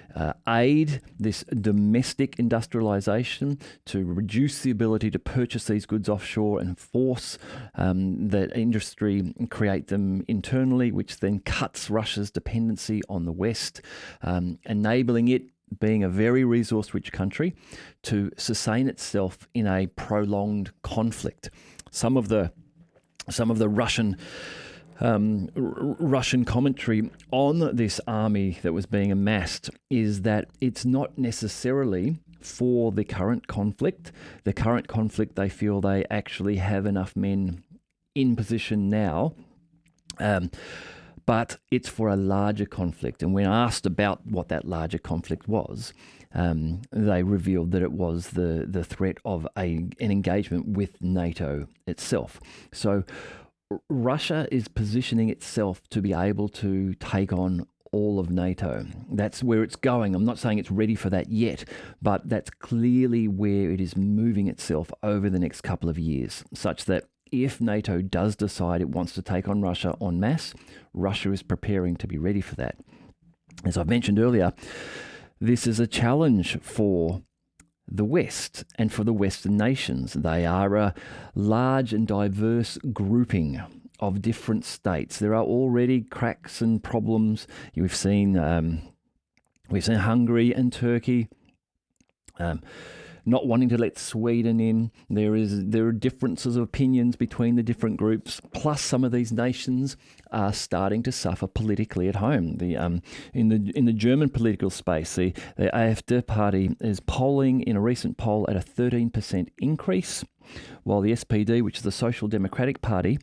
aid this domestic industrialization, to reduce the ability to purchase these goods offshore and force that industry create them internally, which then cuts Russia's dependency on the West, enabling it, being a very resource-rich country, to sustain itself in a prolonged conflict. Some of the Russian commentary on this army that was being amassed is that it's not necessarily for the current conflict. The current conflict, they feel they actually have enough men in position now, but it's for a larger conflict. And when asked about what that larger conflict was, they revealed that it was the threat of an engagement with NATO itself. So Russia is positioning itself to be able to take on all of NATO. That's where it's going. I'm not saying it's ready for that yet, but that's clearly where it is moving itself over the next couple of years, such that if NATO does decide it wants to take on Russia en masse, Russia is preparing to be ready for that. As I've mentioned earlier, this is a challenge for the West and for the Western nations. They are a large and diverse grouping of different states. There are already cracks and problems. We've seen Hungary and Turkey not wanting to let Sweden in. There are differences of opinions between the different groups. Plus, some of these nations are starting to suffer politically at home. In the German political space, the AfD party is polling in a recent poll at a 13% increase, while the SPD, which is the Social Democratic Party,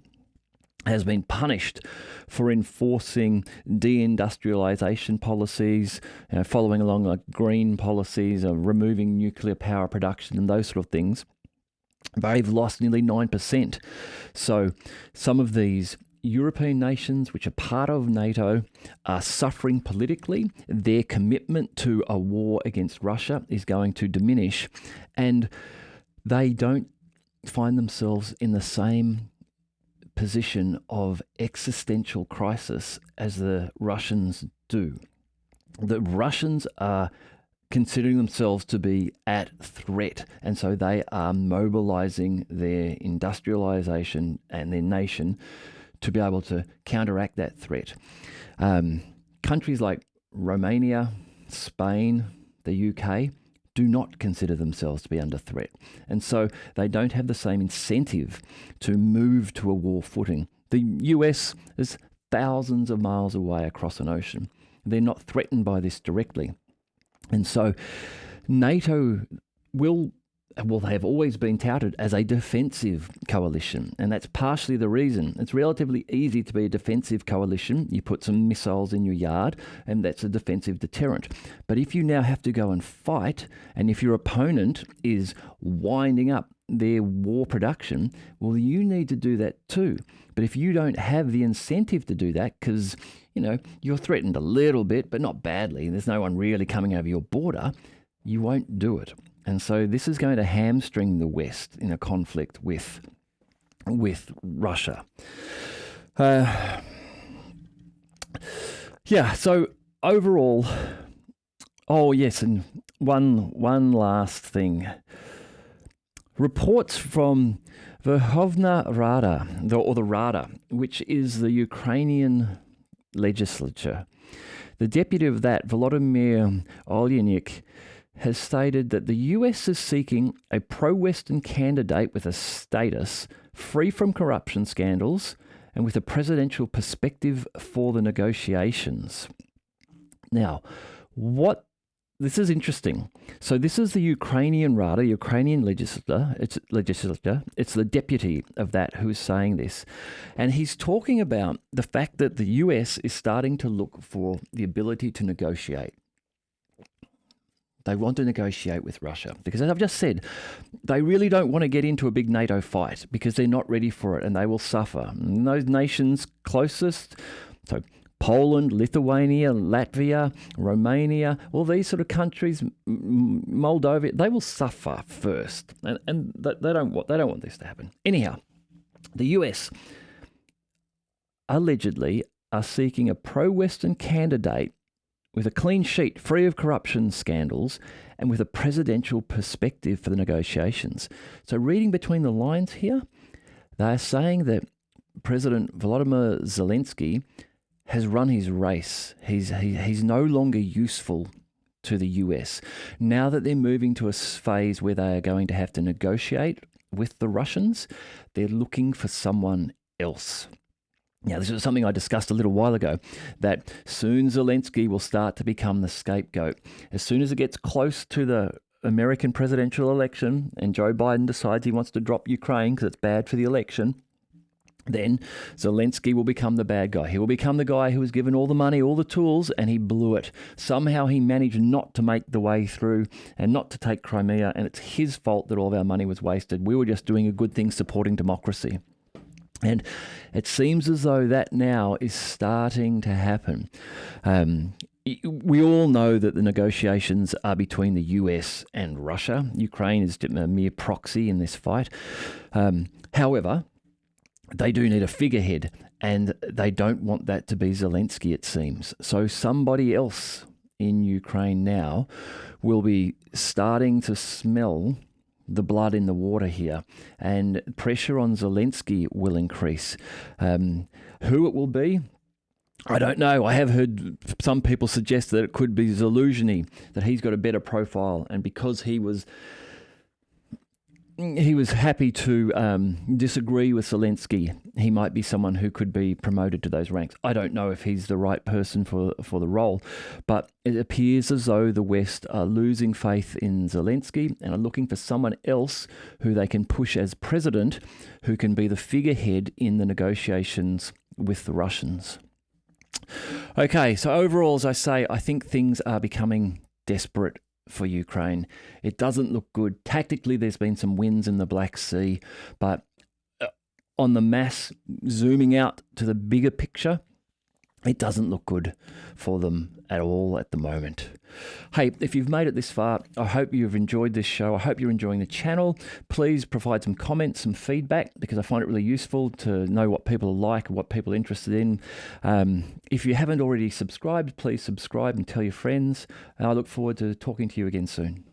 has been punished for enforcing deindustrialization policies, following along like green policies, removing nuclear power production and those sort of things. They've lost nearly 9%. So some of these European nations, which are part of NATO, are suffering politically. Their commitment to a war against Russia is going to diminish, and they don't find themselves in the same position of existential crisis as the Russians do. The Russians are considering themselves to be at threat, and so they are mobilizing their industrialization and their nation to be able to counteract that threat. Countries like Romania, Spain, the UK do not consider themselves to be under threat. And so they don't have the same incentive to move to a war footing. The US is thousands of miles away across an ocean. They're not threatened by this directly. And so NATO they have always been touted as a defensive coalition, and that's partially the reason. It's relatively easy to be a defensive coalition. You put some missiles in your yard, and that's a defensive deterrent. But if you now have to go and fight, and if your opponent is winding up their war production, well, you need to do that too. But if you don't have the incentive to do that, because you're threatened a little bit, but not badly, there's no one really coming over your border, you won't do it. And so this is going to hamstring the West in a conflict with Russia. So overall, and one last thing. Reports from Verkhovna Rada, the Rada, which is the Ukrainian legislature. The deputy of that, Volodymyr Oleynik, has stated that the US is seeking a pro-Western candidate with a status free from corruption scandals and with a presidential perspective for the negotiations. Now, what this is interesting. So this is the Ukrainian Rada, Ukrainian legislature. It's the deputy of that who is saying this. And he's talking about the fact that the US is starting to look for the ability to negotiate. They want to negotiate with Russia because, as I've just said, they really don't want to get into a big NATO fight because they're not ready for it and they will suffer. And those nations closest, so Poland, Lithuania, Latvia, Romania, all these sort of countries, Moldova, they will suffer first, and they don't want this to happen. Anyhow, the US allegedly are seeking a pro-Western candidate with a clean sheet, free of corruption scandals, and with a presidential perspective for the negotiations. So reading between the lines here, they're saying that President Volodymyr Zelensky has run his race. He's no longer useful to the US. Now that they're moving to a phase where they are going to have to negotiate with the Russians, they're looking for someone else. Now, this is something I discussed a little while ago, that soon Zelensky will start to become the scapegoat. As soon as it gets close to the American presidential election and Joe Biden decides he wants to drop Ukraine because it's bad for the election, then Zelensky will become the bad guy. He will become the guy who was given all the money, all the tools, and he blew it. Somehow he managed not to make the way through and not to take Crimea, and it's his fault that all of our money was wasted. We were just doing a good thing supporting democracy. And it seems as though that now is starting to happen. We all know that the negotiations are between the US and Russia. Ukraine is a mere proxy in this fight. However, they do need a figurehead, and they don't want that to be Zelensky, it seems. So somebody else in Ukraine now will be starting to smell the blood in the water here, and pressure on Zelensky will increase. Who it will be, I don't know. I have heard some people suggest that it could be Zelensky, that he's got a better profile, and because he was happy to disagree with Zelensky, he might be someone who could be promoted to those ranks. I don't know if he's the right person for the role, but it appears as though the West are losing faith in Zelensky and are looking for someone else who they can push as president, who can be the figurehead in the negotiations with the Russians. Okay, so overall, as I say, I think things are becoming desperate for Ukraine. It doesn't look good. Tactically, there's been some wins in the Black Sea, but on the mass, zooming out to the bigger picture, it doesn't look good for them at all at the moment. Hey, if you've made it this far, I hope you've enjoyed this show. I hope you're enjoying the channel. Please provide some comments, some feedback, because I find it really useful to know what people like, what people are interested in. If you haven't already subscribed, please subscribe and tell your friends. And I look forward to talking to you again soon.